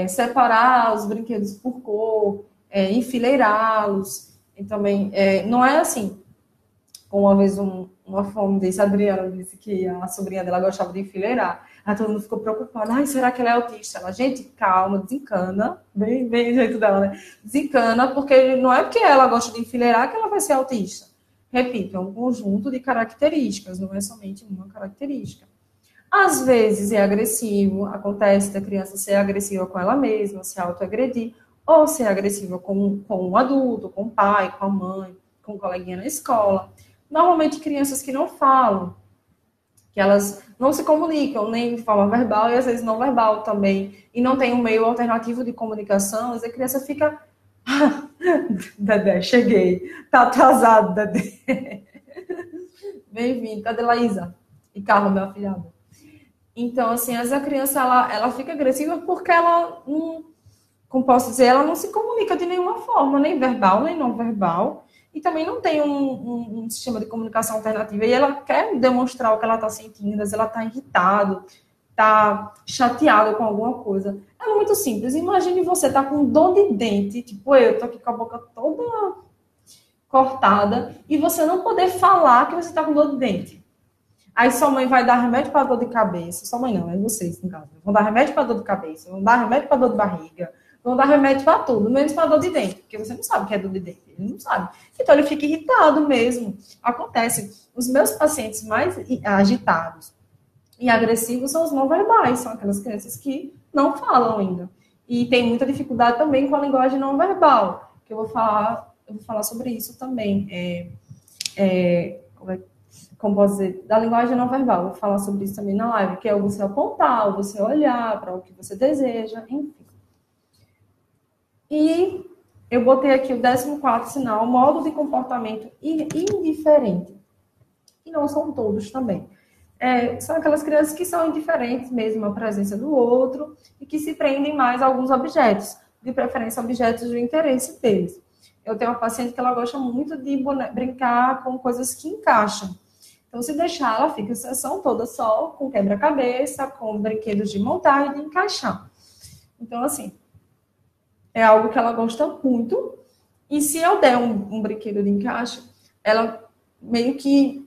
Separar os brinquedos por cor, enfileirá-los. E também, não é assim. Uma vez uma fome desse, a Adriana disse que a sobrinha dela gostava de enfileirar. Aí todo mundo ficou preocupado. Ai, será que ela é autista? Ela, gente, calma, desencana. Bem, bem o jeito dela, né? Desencana, porque não é porque ela gosta de enfileirar que ela vai ser autista. Repito, é um conjunto de características, não é somente uma característica. Às vezes é agressivo, acontece da criança ser agressiva com ela mesma, se autoagredir, ou ser agressiva com um adulto, com o pai, com a mãe, com o coleguinha na escola. Normalmente crianças que não falam, que elas não se comunicam nem de forma verbal e às vezes não verbal também, e não tem um meio alternativo de comunicação, às vezes a criança fica... Dedé, cheguei. Tá atrasado, Dedé. Bem-vindo. Cadê Laísa? E Carla, meu afilhado. Então, assim, às vezes a criança, ela fica agressiva porque ela, como posso dizer, ela não se comunica de nenhuma forma, nem verbal, nem não verbal, e também não tem um sistema de comunicação alternativa, e ela quer demonstrar o que ela está sentindo, às vezes ela está irritado, está chateado com alguma coisa. É muito simples. Imagine você tá com dor de dente, tipo eu tô aqui com a boca toda cortada, e você não poder falar que você tá com dor de dente. Aí sua mãe vai dar remédio para dor de cabeça. Sua mãe não, é vocês, no caso. Vão dar remédio para dor de cabeça, vão dar remédio para dor de barriga, vão dar remédio para tudo, menos para dor de dente, porque você não sabe o que é dor de dente, ele não sabe. Então ele fica irritado mesmo. Acontece. Os meus pacientes mais agitados e agressivos são os não verbais, são aquelas crianças que não falam ainda. E tem muita dificuldade também com a linguagem não verbal, que eu vou falar sobre isso também. Como posso dizer, da linguagem não verbal, vou falar sobre isso também na live, que é você apontar, você olhar para o que você deseja, enfim. E eu botei aqui o 14º sinal, modo de comportamento indiferente. E não são todos também. São aquelas crianças que são indiferentes mesmo à presença do outro e que se prendem mais a alguns objetos, de preferência objetos de interesse deles. Eu tenho uma paciente que ela gosta muito de brincar com coisas que encaixam. Então, se deixar, ela fica a sessão toda só com quebra-cabeça, com brinquedos de montar e de encaixar. Então, assim, é algo que ela gosta muito. E se eu der um brinquedo de encaixe, ela meio que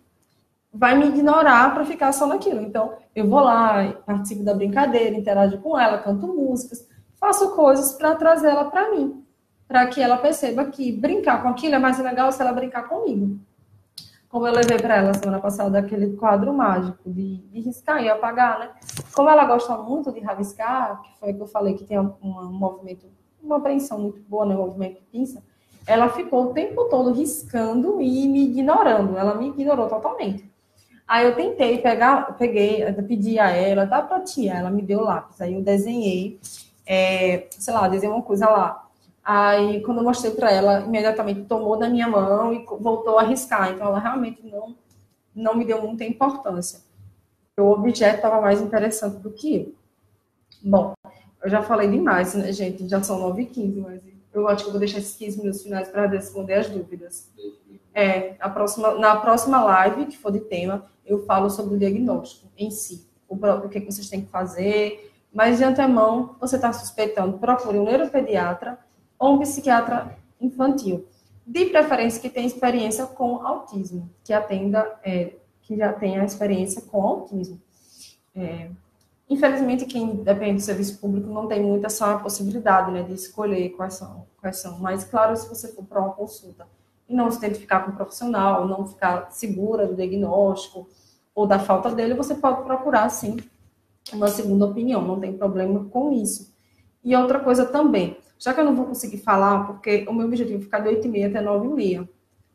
vai me ignorar para ficar só naquilo. Então, eu vou lá, participo da brincadeira, interajo com ela, canto músicas, faço coisas para trazer ela para mim, para que ela perceba que brincar com aquilo é mais legal se ela brincar comigo. Como eu levei para ela semana passada aquele quadro mágico de riscar e apagar, né? Como ela gosta muito de rabiscar, que foi o que eu falei que tem um movimento, uma apreensão muito boa, né? Um movimento de pinça, ela ficou o tempo todo riscando e me ignorando. Ela me ignorou totalmente. Aí eu tentei pedi a ela, dá pra tia, ela me deu lápis. Aí eu desenhei, sei lá, desenhei uma coisa lá. Aí, quando eu mostrei para ela, imediatamente tomou da minha mão e voltou a riscar. Então, ela realmente não me deu muita importância. O objeto estava mais interessante do que eu. Bom, eu já falei demais, né, gente? Já são 9h15, mas eu acho que eu vou deixar esses 15 minutos finais para responder as dúvidas. Na próxima live, que for de tema, eu falo sobre o diagnóstico em si. O que vocês têm que fazer. Mas, de antemão, você está suspeitando, procure um neuropediatra ou um psiquiatra infantil, de preferência que tenha experiência com autismo, que já tenha experiência com autismo. Infelizmente, quem depende do serviço público não tem muita essa possibilidade, né, de escolher quais são. Mas, claro, se você for para uma consulta e não se identificar com um profissional, não ficar segura do diagnóstico ou da falta dele, você pode procurar, sim, uma segunda opinião, não tem problema com isso. E outra coisa também, já que eu não vou conseguir falar, porque o meu objetivo é ficar de 8h30 até 9h30,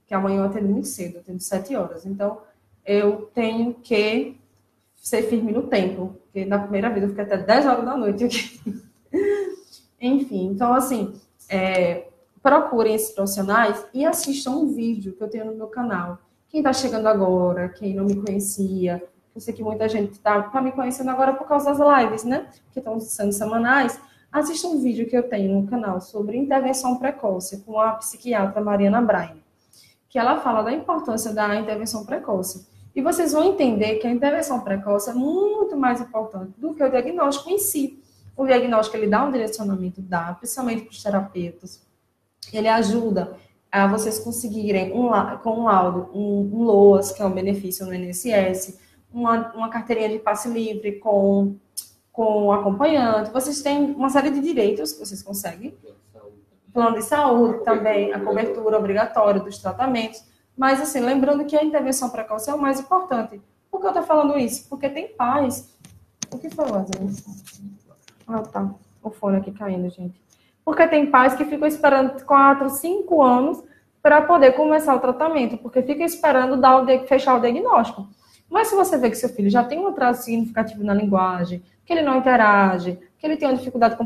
que amanhã eu atendo muito cedo, eu atendo 7 horas. Então, eu tenho que ser firme no tempo, porque na primeira vez eu fiquei até 10 horas da noite aqui. Enfim, então, assim, procurem esses profissionais e assistam um vídeo que eu tenho no meu canal. Quem está chegando agora, quem não me conhecia, eu sei que muita gente está me conhecendo agora por causa das lives, né? Que estão sendo semanais. Assista um vídeo que eu tenho no canal sobre intervenção precoce com a psiquiatra Mariana Braine, que ela fala da importância da intervenção precoce. E vocês vão entender que a intervenção precoce é muito mais importante do que o diagnóstico em si. O diagnóstico, ele dá um direcionamento, principalmente para os terapeutas. Ele ajuda a vocês conseguirem, com um laudo, um LOAS, que é um benefício no INSS, uma carteirinha de passe livre com acompanhante. Vocês têm uma série de direitos que vocês conseguem. Plano de saúde também, a cobertura obrigatória dos tratamentos. Mas, assim, lembrando que a intervenção precoce é o mais importante. Por que eu estou falando isso? Porque tem pais... O que foi, Wesley? Ah, tá. O fone aqui caindo, gente. Porque tem pais que ficam esperando 4, 5 anos para poder começar o tratamento, porque fica esperando fechar o diagnóstico. Mas se você vê que seu filho já tem um atraso significativo na linguagem, que ele não interage, que ele tem uma dificuldade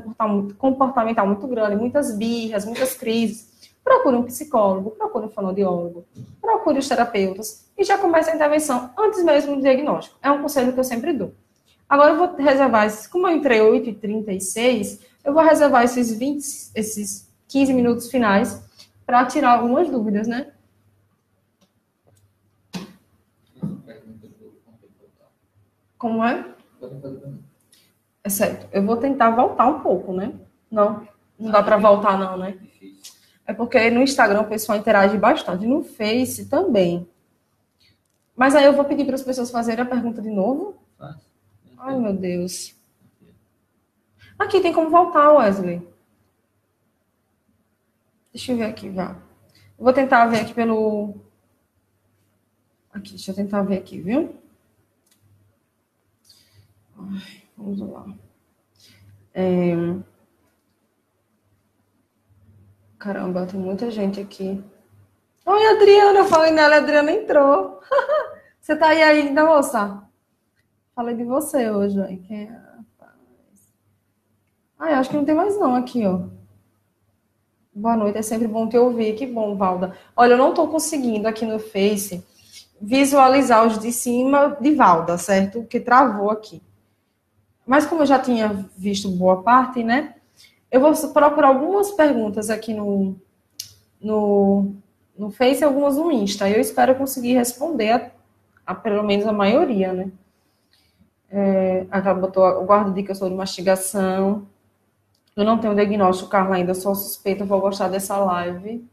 comportamental muito grande, muitas birras, muitas crises, procure um psicólogo, procure um fonoaudiólogo, procure os terapeutas e já comece a intervenção antes mesmo do diagnóstico. É um conselho que eu sempre dou. Agora eu vou reservar, como eu entrei 8h36, eu vou reservar esses 15 minutos finais para tirar algumas dúvidas, né? Como é? É certo. Eu vou tentar voltar um pouco, né? Não dá para voltar não, né? É porque no Instagram o pessoal interage bastante. No Face também. Mas aí eu vou pedir para as pessoas fazerem a pergunta de novo. Ai, meu Deus. Aqui tem como voltar, Wesley. Deixa eu ver aqui, vá. Eu vou tentar ver aqui pelo... Aqui, deixa eu tentar ver aqui, viu? Ai, vamos lá. Caramba, tem muita gente aqui. Oi, Adriana, eu falei nela, a Adriana entrou. Você tá aí ainda, moça? Falei de você hoje. Quem é? Ai, acho que não tem mais não aqui, ó. Boa noite, é sempre bom te ouvir. Que bom, Valda. Olha, eu não tô conseguindo aqui no Face visualizar os de cima de Valda, certo? Que travou aqui. Mas como eu já tinha visto boa parte, né? Eu vou procurar algumas perguntas aqui no Face e algumas no Insta. Eu espero conseguir responder a pelo menos a maioria, né? Acaba botou o guarda-dica sobre mastigação. Eu não tenho diagnóstico, Carla, ainda sou suspeita. Vou gostar dessa live.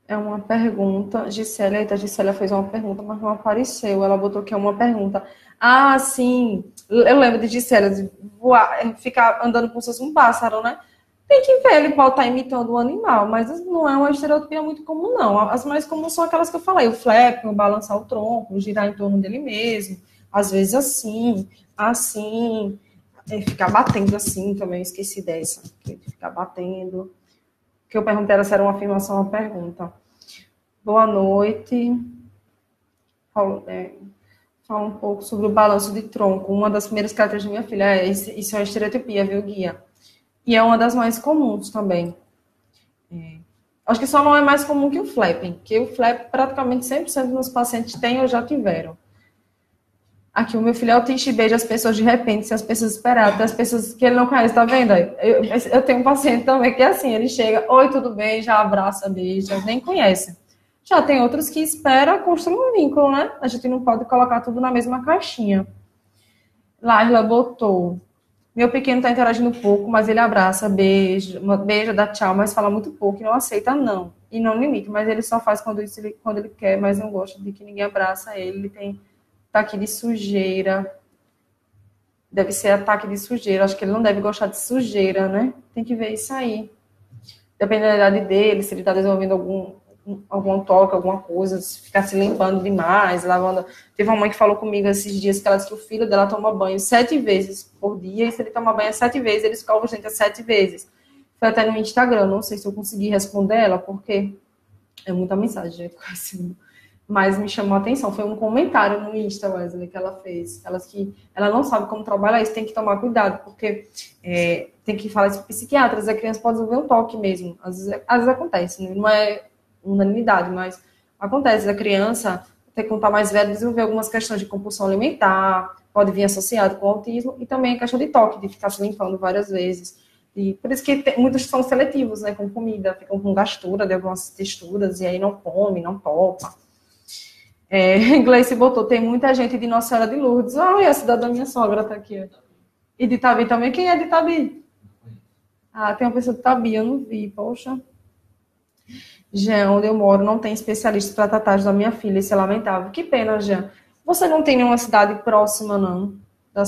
É uma pergunta. Gisele, eita, Gisele fez uma pergunta, mas não apareceu. Ela botou que é uma pergunta. Ah, sim. Eu lembro de Gisele, de voar, ficar andando como se fosse um pássaro, né? Tem que ver, ele pode estar imitando um animal, mas não é uma estereotipia muito comum, não. As mais comuns são aquelas que eu falei, o flap, o balançar o tronco, o girar em torno dele mesmo, às vezes assim, assim, ficar batendo assim também, eu esqueci dessa, ficar batendo. O que eu perguntei era se era uma afirmação ou uma pergunta. Boa noite. Fala um pouco sobre o balanço de tronco. Uma das primeiras características da minha filha isso é uma estereotipia, viu, Guia? E é uma das mais comuns também. Acho que só não é mais comum que o flapping, que o flap praticamente 100% dos pacientes têm ou já tiveram. Aqui, o meu filho é autista e beija as pessoas de repente, se as pessoas esperarem, as pessoas que ele não conhece, tá vendo? Eu tenho um paciente também que é assim, ele chega, oi, tudo bem, já abraça, beija, nem conhece. Já tem outros que espera construir um vínculo, né? A gente não pode colocar tudo na mesma caixinha. Laila botou. Meu pequeno está interagindo pouco, mas ele abraça, beija, dá tchau, mas fala muito pouco e não aceita não. E não limita, mas ele só faz quando ele quer, mas não gosta de que ninguém abraça ele. Ele tem ataque de sujeira. Deve ser ataque de sujeira. Acho que ele não deve gostar de sujeira, né? Tem que ver isso aí. Dependendo da idade dele, se ele está desenvolvendo algum toque, alguma coisa, se ficar se limpando demais, lavando. Teve uma mãe que falou comigo esses dias que ela disse que o filho dela toma banho 7 vezes por dia, e se ele toma banho 7 vezes, ele escova os dentes 7 vezes. Foi até no Instagram, não sei se eu consegui responder ela, porque é muita mensagem, gente, assim. Mas me chamou a atenção, foi um comentário no Insta, Wesley, que ela fez. Ela não sabe como trabalhar isso, tem que tomar cuidado, porque tem que falar isso para psiquiatras, a criança pode desenvolver um toque mesmo. Às vezes acontece, né? Não é unanimidade, mas acontece. A criança, até quando está mais velha, desenvolver algumas questões de compulsão alimentar, pode vir associado com autismo, e também a questão de toque, de ficar se limpando várias vezes. E por isso que muitos são seletivos, né, com comida, ficam com gastura de algumas texturas, e aí não come, não topa. Gleice botou, tem muita gente de Nossa Senhora de Lourdes. Olha, a cidade da minha sogra tá aqui. E de Tabi também. Quem é de Tabi? Ah, tem uma pessoa de Tabi, eu não vi, poxa. Jean, onde eu moro, não tem especialista para tratar da minha filha, isso é lamentável. Que pena, Jean. Você não tem nenhuma cidade próxima, não, da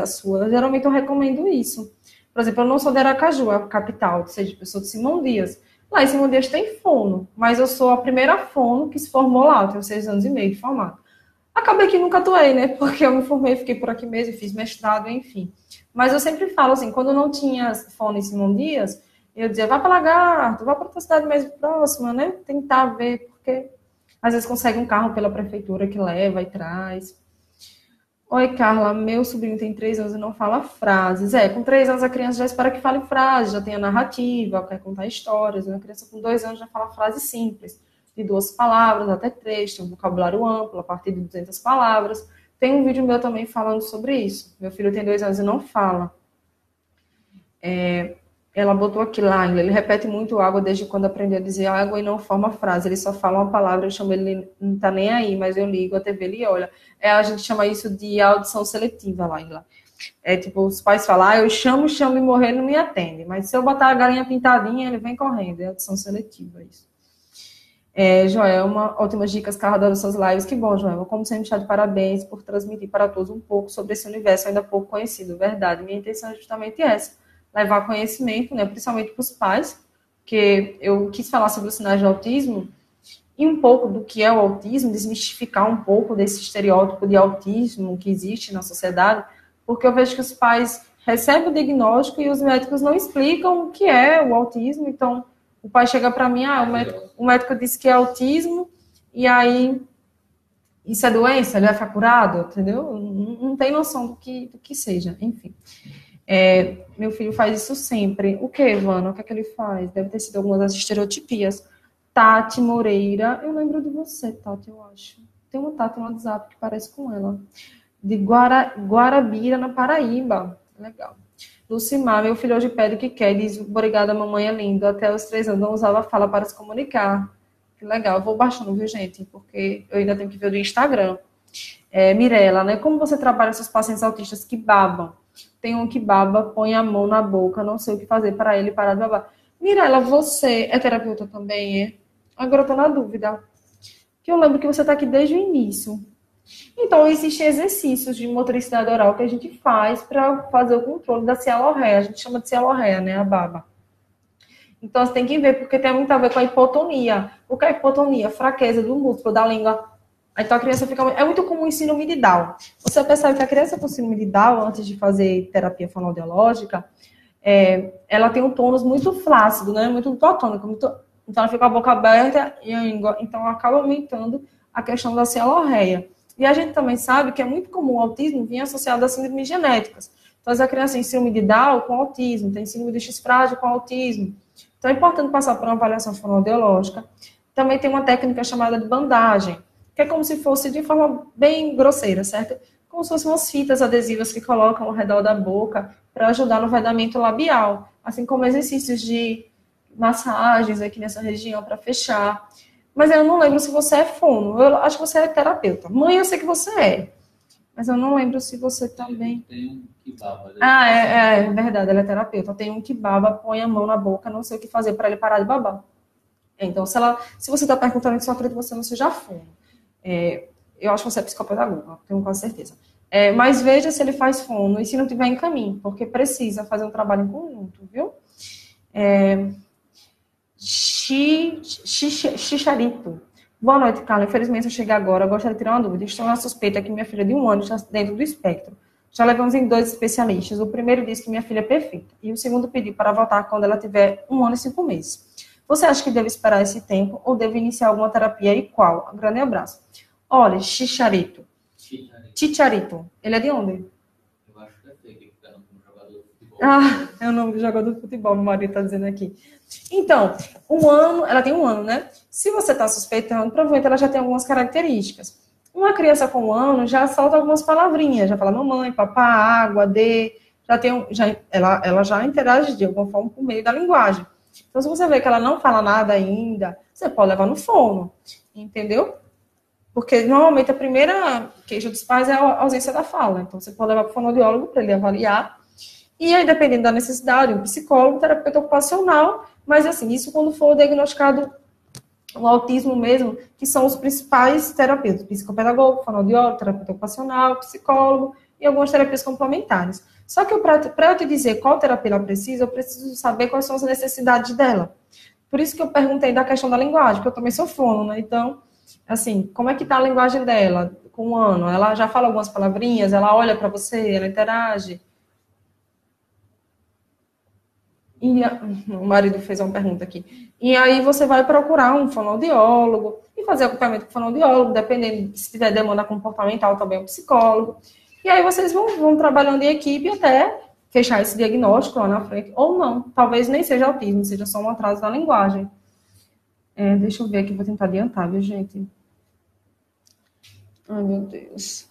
sua? Geralmente eu recomendo isso. Por exemplo, eu não sou de Aracaju, a capital, ou seja, eu sou de Simão Dias. Lá em Simão Dias tem fono, mas eu sou a primeira fono que se formou lá, eu tenho 6 anos e meio de formado. Acabei que nunca atuei, né? Porque eu me formei, fiquei por aqui mesmo, fiz mestrado, enfim. Mas eu sempre falo assim, quando não tinha fono em Simão Dias, eu dizia, vá para Lagarto, vá para outra cidade mais próxima, né? Tentar ver, porque às vezes consegue um carro pela prefeitura que leva e traz. Oi, Carla, meu sobrinho tem 3 anos e não fala frases. Com 3 anos a criança já espera que fale frases, já tenha narrativa, quer contar histórias. Uma criança com 2 anos já fala frases simples, de 2 palavras até 3, tem um vocabulário amplo, a partir de 200 palavras. Tem um vídeo meu também falando sobre isso. Meu filho tem 2 anos e não fala. Ela botou aqui lá, ele repete muito água desde quando aprendeu a dizer água e não forma frase, ele só fala uma palavra, eu chamo ele, não tá nem aí, mas eu ligo a TV, ele olha. A gente chama isso de audição seletiva lá. Tipo, os pais falam, eu chamo e morrer, ele não me atende, mas se eu botar a galinha pintadinha, ele vem correndo, é audição seletiva isso. Joelma, ótimas dicas, Carla, das suas lives, que bom, Joelma, como sempre, está de parabéns por transmitir para todos um pouco sobre esse universo ainda pouco conhecido, verdade, minha intenção é justamente essa, levar conhecimento, né, principalmente para os pais, que eu quis falar sobre os sinais de autismo e um pouco do que é o autismo, desmistificar um pouco desse estereótipo de autismo que existe na sociedade, porque eu vejo que os pais recebem o diagnóstico e os médicos não explicam o que é o autismo, então o pai chega para mim, o médico disse que é autismo, e aí isso é doença, ele vai ficar curado, entendeu? Não tem noção do que seja, enfim. Meu filho faz isso sempre. O que, Ivana? O que é que ele faz? Deve ter sido alguma das estereotipias. Tati Moreira. Eu lembro de você, Tati, eu acho. Tem uma Tati no WhatsApp que parece com ela. De Guarabira, na Paraíba. Legal. Lucimar, meu filho hoje pede o que quer. Diz, obrigada, mamãe é lindo. Até os 3 anos não usava fala para se comunicar. Que legal. Eu vou baixando, viu, gente? Porque eu ainda tenho que ver do Instagram. Mirela, né? Como você trabalha com seus pacientes autistas que babam? Tem um que baba, põe a mão na boca, não sei o que fazer para ele parar de babar. Mirela, você é terapeuta também, é? Agora eu tô na dúvida. Que eu lembro que você tá aqui desde o início. Então, existem exercícios de motricidade oral que a gente faz para fazer o controle da cialorreia. A gente chama de cialorreia, né? A baba. Então, você tem que ver, porque tem muito a ver com a hipotonia. O que é hipotonia? Fraqueza do músculo da língua. Então, a criança fica... É muito comum em síndrome de Down. Você percebe que a criança com síndrome de Down, antes de fazer terapia fonoaudiológica, ela tem um tônus muito flácido, né? Muito totônico. Então, ela fica com a boca aberta e a língua... Então, acaba aumentando a questão da cialorreia. E a gente também sabe que é muito comum o autismo vir associado a síndromes genéticas. Então, a criança tem síndrome de Down com autismo, tem síndrome de X frágil com autismo. Então, é importante passar por uma avaliação fonoaudiológica. Também tem uma técnica chamada de bandagem, que é como se fosse de forma bem grosseira, certo? Como se fossem umas fitas adesivas que colocam ao redor da boca para ajudar no vedamento labial, assim como exercícios de massagens aqui nessa região para fechar. Mas eu não lembro se você é fono. Eu acho que você é terapeuta. Mãe, eu sei que você é. Mas eu não lembro se você também... Tem um que baba. É verdade, ela é terapeuta. Tem um que baba, põe a mão na boca, não sei o que fazer para ele parar de babar. Então, se você está perguntando isso, eu acredito que você não seja fono. Eu acho que você é psicopedagoga, tenho quase certeza. Mas veja se ele faz fono e se não tiver em caminho, porque precisa fazer um trabalho em conjunto, viu? Xixarito. Boa noite, Carla. Infelizmente eu cheguei agora. Eu gostaria de tirar uma dúvida. Estou na suspeita que minha filha de 1 ano está dentro do espectro. Já levamos em 2 especialistas. O primeiro disse que minha filha é perfeita. E o segundo pediu para voltar quando ela tiver 1 ano e 5 meses. Você acha que devo esperar esse tempo ou devo iniciar alguma terapia e qual? Um grande abraço. Olha, Xixarito. Chicharito. Ele é de onde? Eu acho que é que fica no jogador de futebol. É o nome do jogador de futebol, meu marido está dizendo aqui. Então, 1 ano, ela tem 1 ano, né? Se você está suspeitando, provavelmente ela já tem algumas características. Uma criança com 1 ano já solta algumas palavrinhas, já fala mamãe, papá, água, dê, ela já interage de alguma forma por meio da linguagem. Então, se você vê que ela não fala nada ainda, você pode levar no fono, entendeu? Porque, normalmente, a primeira queixa dos pais é a ausência da fala. Então, você pode levar para o fonoaudiólogo para ele avaliar. E aí, dependendo da necessidade, um psicólogo, um terapeuta ocupacional. Mas, assim, isso quando for diagnosticado o autismo mesmo, que são os principais terapeutas. Psicopedagogo, fonoaudiólogo, terapeuta ocupacional, psicólogo e algumas terapias complementares. Só que para eu te dizer qual terapia ela precisa, eu preciso saber quais são as necessidades dela. Por isso que eu perguntei da questão da linguagem, porque eu também sou fono, né? Então, assim, como é que está a linguagem dela com 1 ano? Ela já fala algumas palavrinhas, ela olha para você, ela interage. O marido fez uma pergunta aqui. E aí você vai procurar um fonoaudiólogo e fazer acompanhamento com o fonoaudiólogo, dependendo se tiver demanda comportamental, também um psicólogo. E aí vocês vão trabalhando em equipe até fechar esse diagnóstico lá na frente, ou não. Talvez nem seja autismo, seja só um atraso da linguagem. Deixa eu ver aqui, vou tentar adiantar, viu, gente? Ai, meu Deus.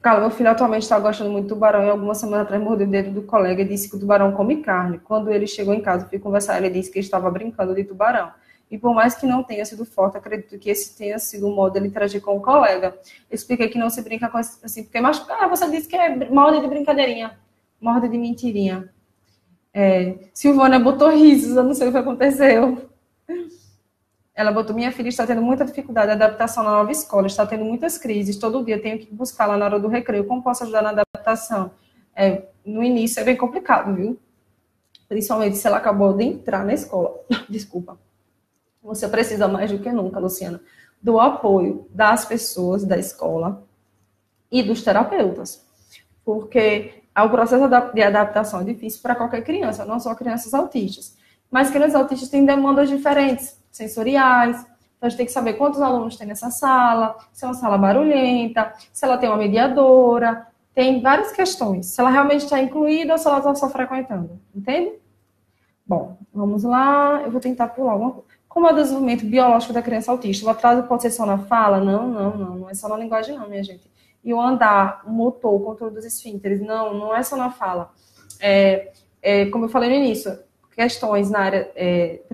Cara, meu filho atualmente está gostando muito de tubarão e algumas semanas atrás mordeu o dedo do colega e disse que o tubarão come carne. Quando ele chegou em casa, fui conversar, ele disse que estava brincando de tubarão. E por mais que não tenha sido forte, acredito que esse tenha sido o modo dele interagir com o colega. Eu expliquei que não se brinca com esse, assim, porque machuca. Você disse que é morde de brincadeirinha, morde de mentirinha. Silvana botou risos, eu não sei o que aconteceu. Ela botou, minha filha está tendo muita dificuldade de adaptação na nova escola, está tendo muitas crises, todo dia tenho que buscá-la na hora do recreio, como posso ajudar na adaptação? No início é bem complicado, viu? Principalmente se ela acabou de entrar na escola. Desculpa. Você precisa mais do que nunca, Luciana, do apoio das pessoas da escola e dos terapeutas. Porque o processo de adaptação é difícil para qualquer criança, não só crianças autistas. Mas crianças autistas têm demandas diferentes, sensoriais. Então, a gente tem que saber quantos alunos tem nessa sala, se é uma sala barulhenta, se ela tem uma mediadora. Tem várias questões. Se ela realmente está incluída ou se ela está só frequentando. Entende? Bom, vamos lá. Eu vou tentar pular uma coisa. Como é o desenvolvimento biológico da criança autista? O atraso pode ser só na fala? Não é só na linguagem não, minha gente. E o andar, o motor, o controle dos esfíncteres? Não é só na fala. Como eu falei no início, questões na área,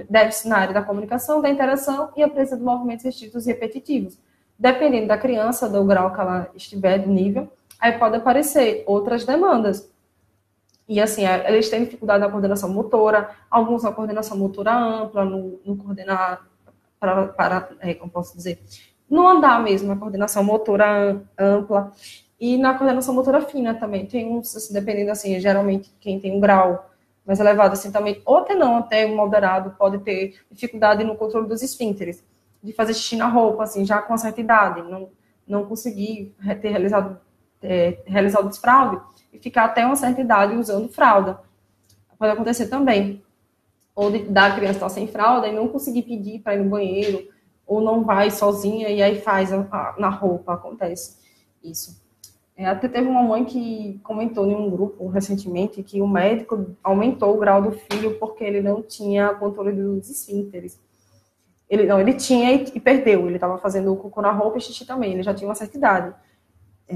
déficit na área da comunicação, da interação e a presença de movimentos restritos e repetitivos. Dependendo da criança, do grau que ela estiver, do nível, aí pode aparecer outras demandas. E assim, eles têm dificuldade na coordenação motora, alguns na coordenação motora ampla, no coordenar como posso dizer, no andar mesmo, na coordenação motora ampla e na coordenação motora fina também. Tem uns, assim, dependendo assim, geralmente quem tem um grau mais elevado assim também, ou até não, até moderado, pode ter dificuldade no controle dos esfínteres, de fazer xixi na roupa, assim, já com uma certa idade, não conseguir ter realizar o desfraude e ficar até uma certa idade usando fralda. Pode acontecer também. Ou da criança estar sem fralda e não conseguir pedir para ir no banheiro, ou não vai sozinha e aí faz na roupa, acontece isso. Até teve uma mãe que comentou em um grupo recentemente que o médico aumentou o grau do filho porque ele não tinha controle dos esfínteres. Ele tinha e perdeu. Ele estava fazendo cocô na roupa e xixi também. Ele já tinha uma certa idade.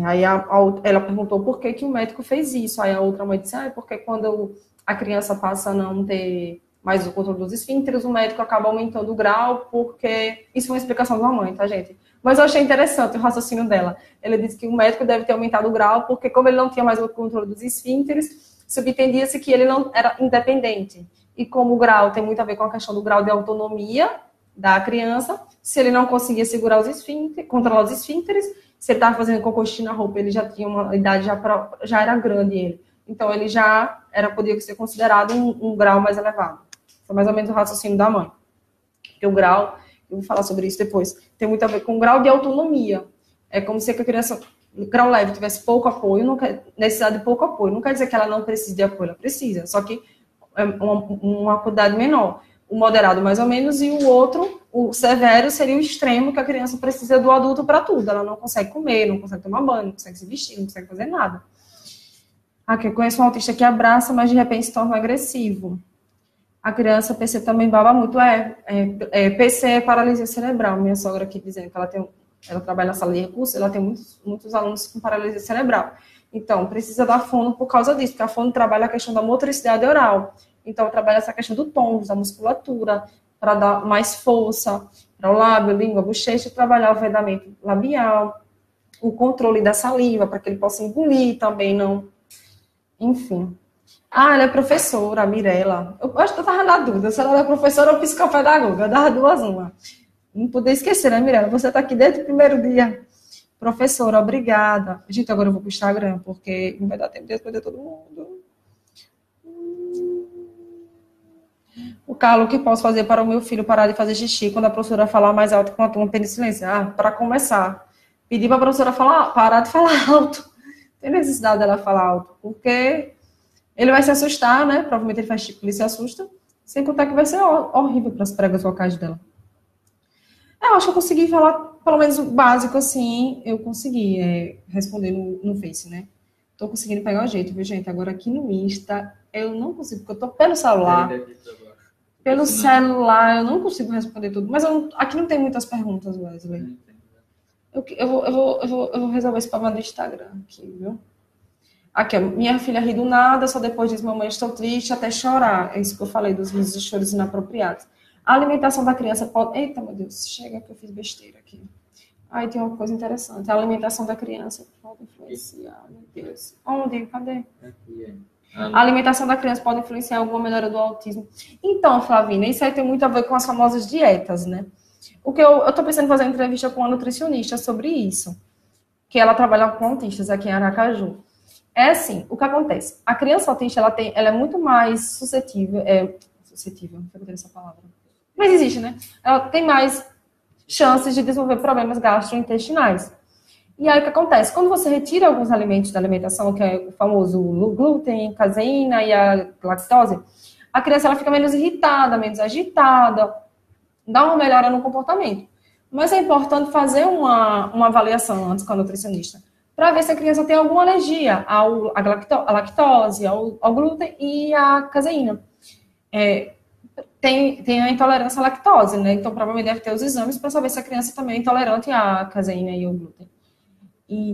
Aí ela perguntou por que o médico fez isso. Aí a outra mãe disse, porque quando a criança passa a não ter mais o controle dos esfínteres, o médico acaba aumentando o grau, porque... Isso é uma explicação da mãe, tá, gente? Mas eu achei interessante o raciocínio dela. Ele disse que o médico deve ter aumentado o grau, porque como ele não tinha mais o controle dos esfínteres, subentendia-se que ele não era independente. E como o grau tem muito a ver com a questão do grau de autonomia da criança, se ele não conseguia segurar os esfínteres, controlar os esfínteres, se ele estava fazendo cocô na roupa, ele já tinha uma idade, já era grande ele. Então, ele já podia ser considerado um grau mais elevado. Foi mais ou menos o raciocínio da mãe. Porque o grau, eu vou falar sobre isso depois, tem muito a ver com o grau de autonomia. É como se a criança, grau leve, tivesse pouco apoio, necessidade de pouco apoio. Não quer dizer que ela não precise de apoio, ela precisa, só que é uma quantidade menor. O moderado, mais ou menos, e o outro, o severo, seria o extremo, que a criança precisa do adulto para tudo. Ela não consegue comer, não consegue tomar banho, não consegue se vestir, não consegue fazer nada. Aqui, eu conheço um autista que abraça, mas de repente se torna agressivo. A criança PC também baba muito. PC é paralisia cerebral. Minha sogra aqui dizendo que ela trabalha na sala de recursos, ela tem muitos alunos com paralisia cerebral. Então, precisa da fono por causa disso, porque a fono trabalha a questão da motricidade oral. Então, trabalha essa questão do tônus, da musculatura, para dar mais força para o lábio, língua, bochecha, trabalhar o vedamento labial, o controle da saliva, para que ele possa engolir também, não... Enfim. Ela é professora, a Mirella. Eu acho que eu estava na dúvida se ela é professora ou psicopedagoga. Eu dava duas uma. Não podia esquecer, né, Mirella? Você está aqui desde o primeiro dia. Professora, obrigada. Gente, agora eu vou para o Instagram, porque não vai dar tempo de responder todo mundo. O Carlos, o que posso fazer para o meu filho parar de fazer xixi quando a professora falar mais alto com a turma pede silêncio? Para começar, pedir para a professora parar de falar alto. Tem necessidade dela falar alto, porque ele vai se assustar, né? Provavelmente ele faz tipo, ele se assusta, sem contar que vai ser horrível para as pregas vocais dela. Eu acho que eu consegui falar, pelo menos o básico, assim, eu consegui responder no Face, né? Tô conseguindo pegar o jeito, viu, gente? Agora aqui no Insta, eu não consigo, porque eu tô pelo celular. Pelo celular, eu não consigo responder tudo. Mas aqui não tem muitas perguntas, Wesley. Eu vou resolver esse problema do Instagram aqui, viu? Aqui, minha filha ri do nada, só depois diz, mamãe, estou triste, até chorar. É isso que eu falei, dos meus choros inapropriados. A alimentação da criança pode... Eita, meu Deus, chega que eu fiz besteira aqui. Aí tem uma coisa interessante. A alimentação da criança pode influenciar, meu Deus. Onde? Cadê? A alimentação da criança pode influenciar alguma melhora do autismo. Então, Flavínia, isso aí tem muito a ver com as famosas dietas, né? O que eu tô pensando em fazer uma entrevista com uma nutricionista sobre isso. Que ela trabalha com autistas aqui em Aracaju. É assim, o que acontece? A criança autista, ela é muito mais suscetível, não sei ter essa palavra, mas existe, né? Ela tem mais chances de desenvolver problemas gastrointestinais. E aí, o que acontece? Quando você retira alguns alimentos da alimentação, que é o famoso glúten, caseína e a lactose, a criança ela fica menos irritada, menos agitada, dá uma melhora no comportamento. Mas é importante fazer uma avaliação antes com a nutricionista, para ver se a criança tem alguma alergia à lactose, ao glúten e à caseína. Tem a intolerância à lactose, né? Então, provavelmente deve ter os exames para saber se a criança também é intolerante à caseína e ao glúten.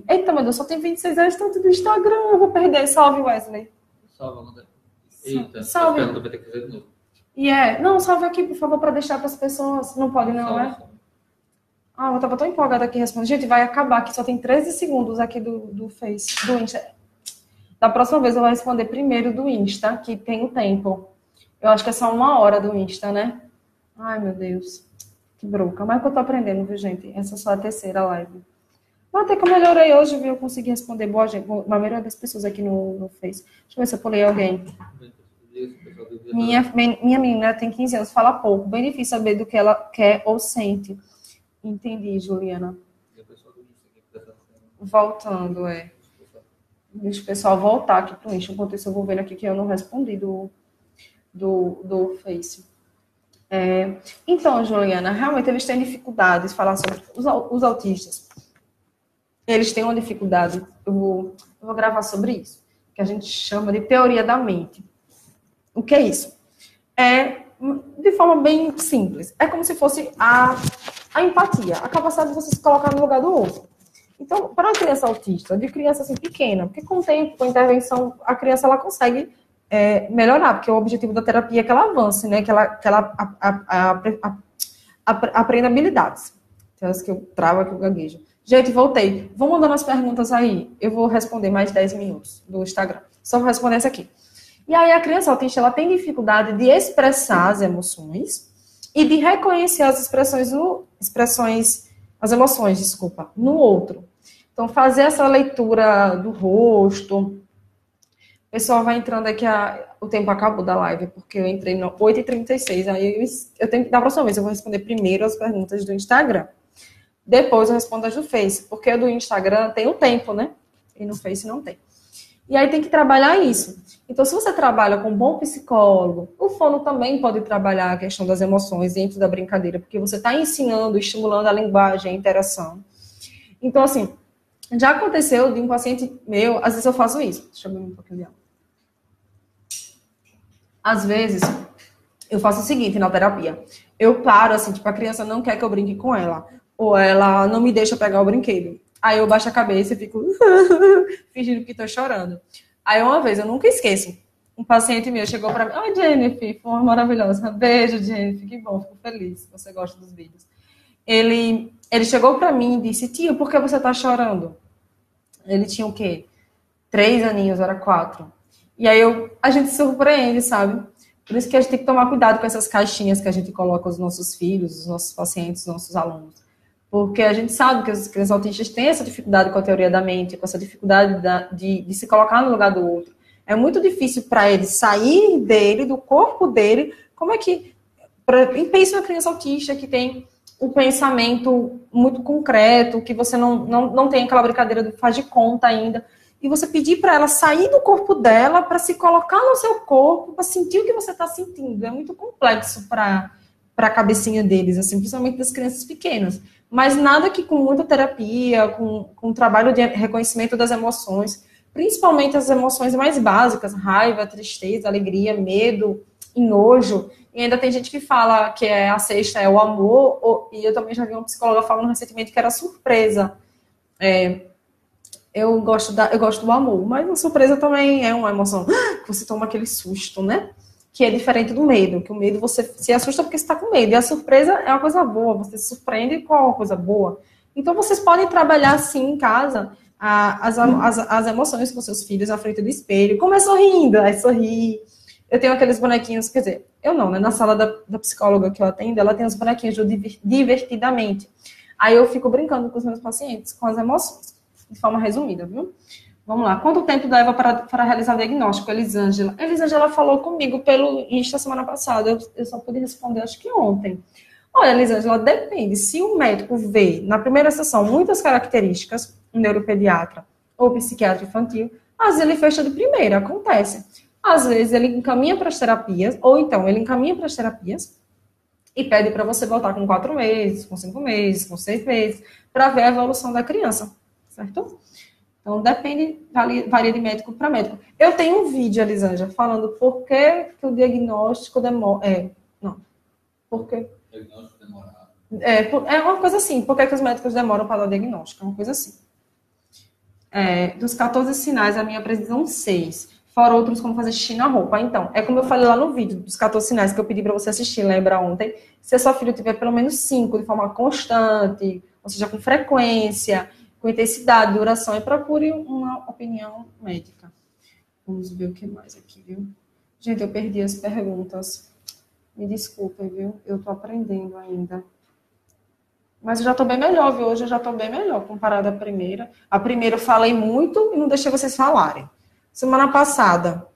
Eita, meu Deus, só tem 26 anos, tanto do Instagram, eu vou perder. Salve, Wesley. Salve, eita, salve. Essa pergunta vai ter que fazer de novo. Não, salve aqui, por favor, para deixar para as pessoas. Não pode, não, salve, salve. Eu tava tão empolgada aqui respondendo. Gente, vai acabar aqui, só tem 13 segundos aqui do Face, do Insta. Da próxima vez eu vou responder primeiro do Insta, que tem o tempo. Eu acho que é só 1 hora do Insta, né? Ai, meu Deus. Que bronca. Mas que eu tô aprendendo, viu, gente? Essa é só a terceira live. Mas até que eu melhorei hoje, viu? Eu consegui responder boa gente. A maioria das pessoas aqui no Face. Deixa eu ver se eu pulei alguém. Minha menina tem 15 anos, fala pouco. Bem difícil saber do que ela quer ou sente. Entendi, Juliana. Voltando, Deixa o pessoal voltar aqui pro Insta. Enquanto isso, eu vou vendo aqui que eu não respondi do Face. Então, Juliana, realmente eles têm dificuldades de falar sobre os autistas. Eles têm uma dificuldade, eu vou gravar sobre isso, que a gente chama de teoria da mente. O que é isso? De forma bem simples, é como se fosse a empatia, a capacidade de você se colocar no lugar do outro. Então, para uma criança autista, de criança assim pequena, porque com o tempo, com a intervenção, a criança ela consegue melhorar, porque o objetivo da terapia é que ela avance, né? Que ela aprenda habilidades. Tem horas que eu travo aqui o gaguejo. Gente, voltei. Vão mandando as perguntas aí. Eu vou responder mais 10 minutos do Instagram. Só vou responder essa aqui. E aí a criança autista, ela tem dificuldade de expressar as emoções e de reconhecer as emoções, no outro. Então, fazer essa leitura do rosto. O pessoal vai entrando aqui, o tempo acabou da live, porque eu entrei no 8h36. Aí eu tenho que, da próxima vez, eu vou responder primeiro as perguntas do Instagram. Depois eu respondo as do Face, porque a do Instagram tem o tempo, né? E no Face não tem. E aí tem que trabalhar isso. Então, se você trabalha com um bom psicólogo, o fono também pode trabalhar a questão das emoções dentro da brincadeira, porque você está ensinando, estimulando a linguagem, a interação. Então, assim, já aconteceu de um paciente meu, às vezes eu faço isso. Deixa eu beber um pouquinho de água. Às vezes, eu faço o seguinte na terapia. Eu paro, assim, tipo, a criança não quer que eu brinque com ela. Ou ela não me deixa pegar o brinquedo. Aí eu baixo a cabeça e fico fingindo que tô chorando. Aí uma vez, eu nunca esqueço, um paciente meu chegou pra mim. Oi, Jennifer, foi maravilhosa. Beijo, Jennifer, que bom, fico feliz. Você gosta dos vídeos. Ele chegou pra mim e disse, tia, por que você tá chorando? Ele tinha o quê? 3 aninhos, era 4. E aí a gente se surpreende, sabe? Por isso que a gente tem que tomar cuidado com essas caixinhas que a gente coloca os nossos filhos, os nossos pacientes, os nossos alunos. Porque a gente sabe que as crianças autistas têm essa dificuldade com a teoria da mente, com essa dificuldade de se colocar no lugar do outro. É muito difícil para ele sair dele, do corpo dele. Como é que... Pensa uma criança autista que tem um pensamento muito concreto, que você não tem aquela brincadeira do faz de conta ainda. E você pedir para ela sair do corpo dela, para se colocar no seu corpo, para sentir o que você está sentindo. É muito complexo para a cabecinha deles, assim, principalmente das crianças pequenas. Mas nada que com muita terapia, com trabalho de reconhecimento das emoções, principalmente as emoções mais básicas, raiva, tristeza, alegria, medo e nojo. E ainda tem gente que fala que a sexta é o amor, e eu também já vi uma psicóloga falando recentemente que era surpresa. Eu gosto do amor, mas a surpresa também é uma emoção que você toma aquele susto, né? Que é diferente do medo, que o medo você se assusta porque você está com medo, e a surpresa é uma coisa boa, você se surpreende com uma coisa boa. Então, vocês podem trabalhar, sim, em casa, as emoções com seus filhos à frente do espelho, começa sorrindo, aí sorri. Eu tenho aqueles bonequinhos, quer dizer, eu não, né? Na sala da psicóloga que eu atendo, ela tem os bonequinhos do Divertidamente. Aí eu fico brincando com os meus pacientes, com as emoções, de forma resumida, viu? Vamos lá. Quanto tempo leva para realizar o diagnóstico, Elisângela? Elisângela falou comigo pelo Insta semana passada. Eu só pude responder, acho que ontem. Olha, Elisângela, depende. Se o médico vê, na primeira sessão, muitas características, um neuropediatra ou psiquiatra infantil, às vezes ele fecha de primeira, acontece. Às vezes ele encaminha para as terapias, ou então ele encaminha para as terapias e pede para você voltar com 4 meses, com 5 meses, com 6 meses, para ver a evolução da criança, certo? Então, depende, varia de médico para médico. Eu tenho um vídeo, Elisângela, falando por que o diagnóstico demora... por que... Diagnóstico demorado. É uma coisa assim, por que os médicos demoram para dar o diagnóstico? É uma coisa assim. Dos 14 sinais, a minha apresentam 6. Fora outros, como fazer xixi na roupa. Então, é como eu falei lá no vídeo, dos 14 sinais que eu pedi para você assistir, lembra ontem? Se a sua filha tiver pelo menos 5 de forma constante, ou seja, com frequência... com intensidade, duração, e procure uma opinião médica. Vamos ver o que mais aqui, viu? Gente, eu perdi as perguntas. Me desculpem, viu? Eu tô aprendendo ainda. Mas eu já tô bem melhor, viu? Hoje eu já tô bem melhor comparado à primeira. A primeira eu falei muito e não deixei vocês falarem. Semana passada,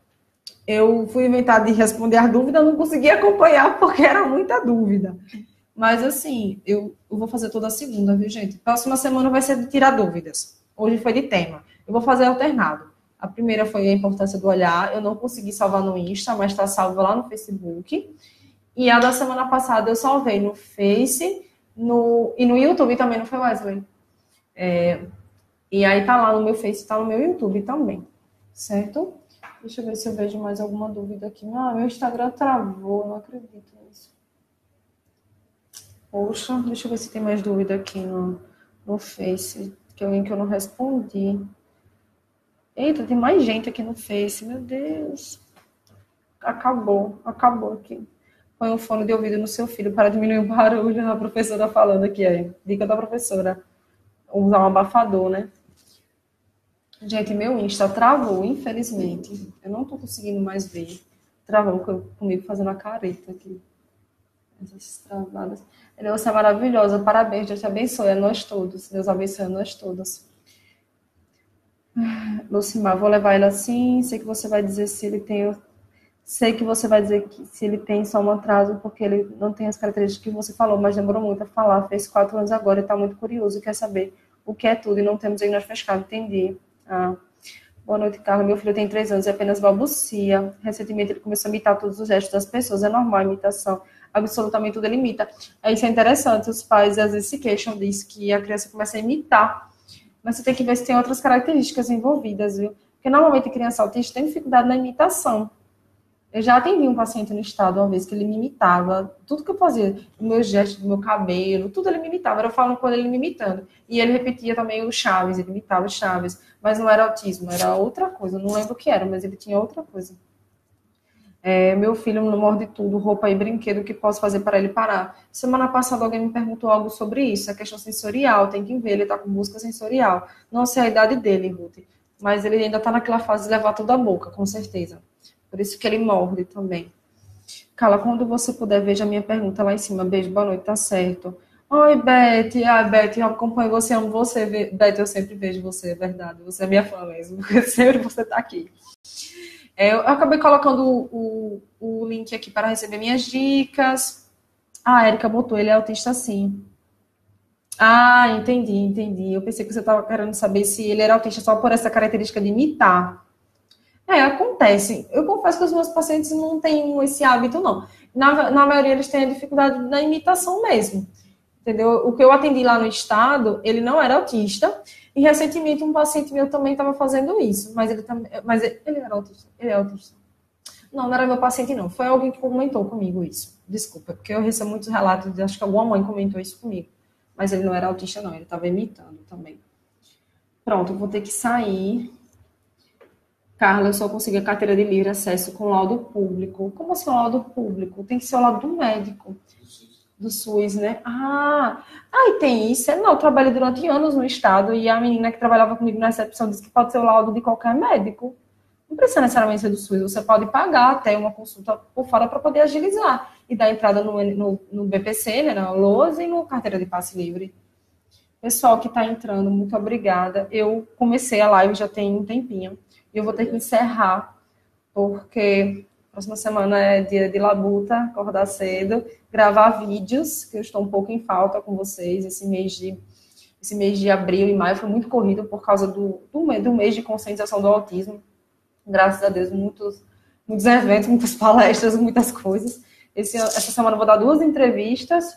eu fui inventar de responder as dúvidas, não consegui acompanhar porque era muita dúvida. Mas, assim, eu vou fazer toda a segunda, viu, gente? Próxima semana vai ser de tirar dúvidas. Hoje foi de tema. Eu vou fazer alternado. A primeira foi a importância do olhar. Eu não consegui salvar no Insta, mas está salvo lá no Facebook. E a da semana passada eu salvei no Face e no YouTube também, não foi, Wesley? E aí tá lá no meu Face, tá no meu YouTube também. Certo? Deixa eu ver se eu vejo mais alguma dúvida aqui. Ah, meu Instagram travou, eu não acredito nisso. Poxa, deixa eu ver se tem mais dúvida aqui no Face. Que é alguém que eu não respondi. Eita, tem mais gente aqui no Face, meu Deus. Acabou aqui. Põe um fone de ouvido no seu filho para diminuir o barulho. A professora falando aqui, aí. Dica da professora. Usar um abafador, né? Gente, meu Insta travou, infelizmente. Eu não tô conseguindo mais ver. Travou comigo fazendo a careta aqui. Essas travadas. Você é maravilhosa, parabéns, Deus te abençoe a nós todos. Deus abençoe a nós todos. Lucimar, vou levar ele assim. Sei que você vai dizer se ele tem. Sei que você vai dizer que se ele tem só um atraso, porque ele não tem as características que você falou, mas demorou muito a falar. Fez 4 anos agora e está muito curioso, quer saber o que é tudo e não temos diagnóstico fechado. Entendi. Boa noite, Carla. Meu filho tem 3 anos e apenas balbucia. Recentemente ele começou a imitar todos os gestos das pessoas. É normal a imitação. Absolutamente tudo ele imita. Isso é interessante. Os pais às vezes se queixam disso, que a criança começa a imitar. Mas você tem que ver se tem outras características envolvidas, viu? Porque normalmente a criança autista tem dificuldade na imitação. Eu já atendi um paciente no estado uma vez que ele me imitava, tudo que eu fazia, o meu gesto, do meu cabelo, tudo ele me imitava. Era eu falando com ele me imitando. E ele repetia também o Chaves, ele imitava o Chaves. Mas não era autismo, era outra coisa. Eu não lembro o que era, mas ele tinha outra coisa. Meu filho não morde tudo, roupa e brinquedo, o que posso fazer para ele parar? Semana passada alguém me perguntou algo sobre isso, a questão sensorial, tem que ver, ele está com busca sensorial. Não sei a idade dele, Ruth, mas ele ainda está naquela fase de levar tudo à boca, com certeza. Por isso que ele morde também. Carla, quando você puder, veja a minha pergunta lá em cima. Beijo, boa noite, tá certo. Oi, Beth. Beth, eu acompanho você, amo você. Beth, eu sempre vejo você, é verdade. Você é minha fã mesmo. Sempre você tá aqui. Eu acabei colocando o link aqui para receber minhas dicas. A Erika botou, ele é autista sim. Entendi. Eu pensei que você estava querendo saber se ele era autista só por essa característica de imitar. Acontece. Eu confesso que os meus pacientes não têm esse hábito, não. Na maioria, eles têm a dificuldade na imitação mesmo. Entendeu? O que eu atendi lá no estado, ele não era autista. E, recentemente, um paciente meu também estava fazendo isso. Mas ele era autista. Ele é autista. Não era meu paciente, não. Foi alguém que comentou comigo isso. Desculpa, porque eu recebo muitos relatos. Acho que alguma mãe comentou isso comigo. Mas ele não era autista, não. Ele estava imitando também. Pronto, eu vou ter que sair. Carla, eu só consegui a carteira de livre acesso com laudo público. Como assim laudo público? Tem que ser o laudo do médico. Do SUS, né? E tem isso. Não, eu trabalhei durante anos no estado e a menina que trabalhava comigo na recepção disse que pode ser o laudo de qualquer médico. Não precisa necessariamente ser do SUS. Você pode pagar até uma consulta por fora para poder agilizar e dar entrada no BPC, né, na LOAS e no carteira de passe livre. Pessoal que está entrando, muito obrigada. Eu comecei a live já tem um tempinho. E eu vou ter que encerrar, porque próxima semana é dia de labuta, acordar cedo, gravar vídeos, que eu estou um pouco em falta com vocês. Esse mês de abril e maio foi muito corrido por causa do mês de conscientização do autismo. Graças a Deus, muitos eventos, muitas palestras, muitas coisas. Essa semana eu vou dar 2 entrevistas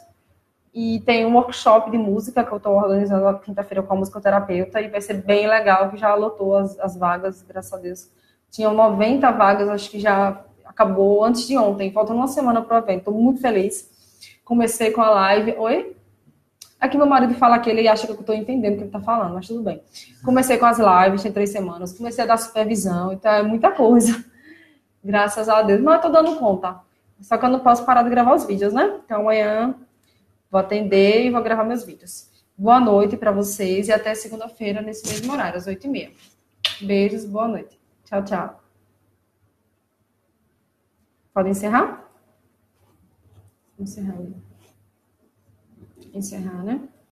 e tem um workshop de música que eu estou organizando na quinta-feira com a musicoterapeuta e vai ser bem legal, que já lotou as vagas, graças a Deus. Tinham 90 vagas, acho que já acabou antes de ontem, faltando uma semana para o evento. Estou muito feliz. Comecei com a live. Oi? Aqui meu marido fala que ele acha que eu estou entendendo o que ele está falando, mas tudo bem. Comecei com as lives, tem 3 semanas. Comecei a dar supervisão, então é muita coisa. Graças a Deus. Mas eu estou dando conta. Só que eu não posso parar de gravar os vídeos, né? Então amanhã vou atender e vou gravar meus vídeos. Boa noite para vocês e até segunda-feira nesse mesmo horário, às 8h30. Beijos, boa noite. Tchau, tchau. Pode encerrar? Encerrar, né?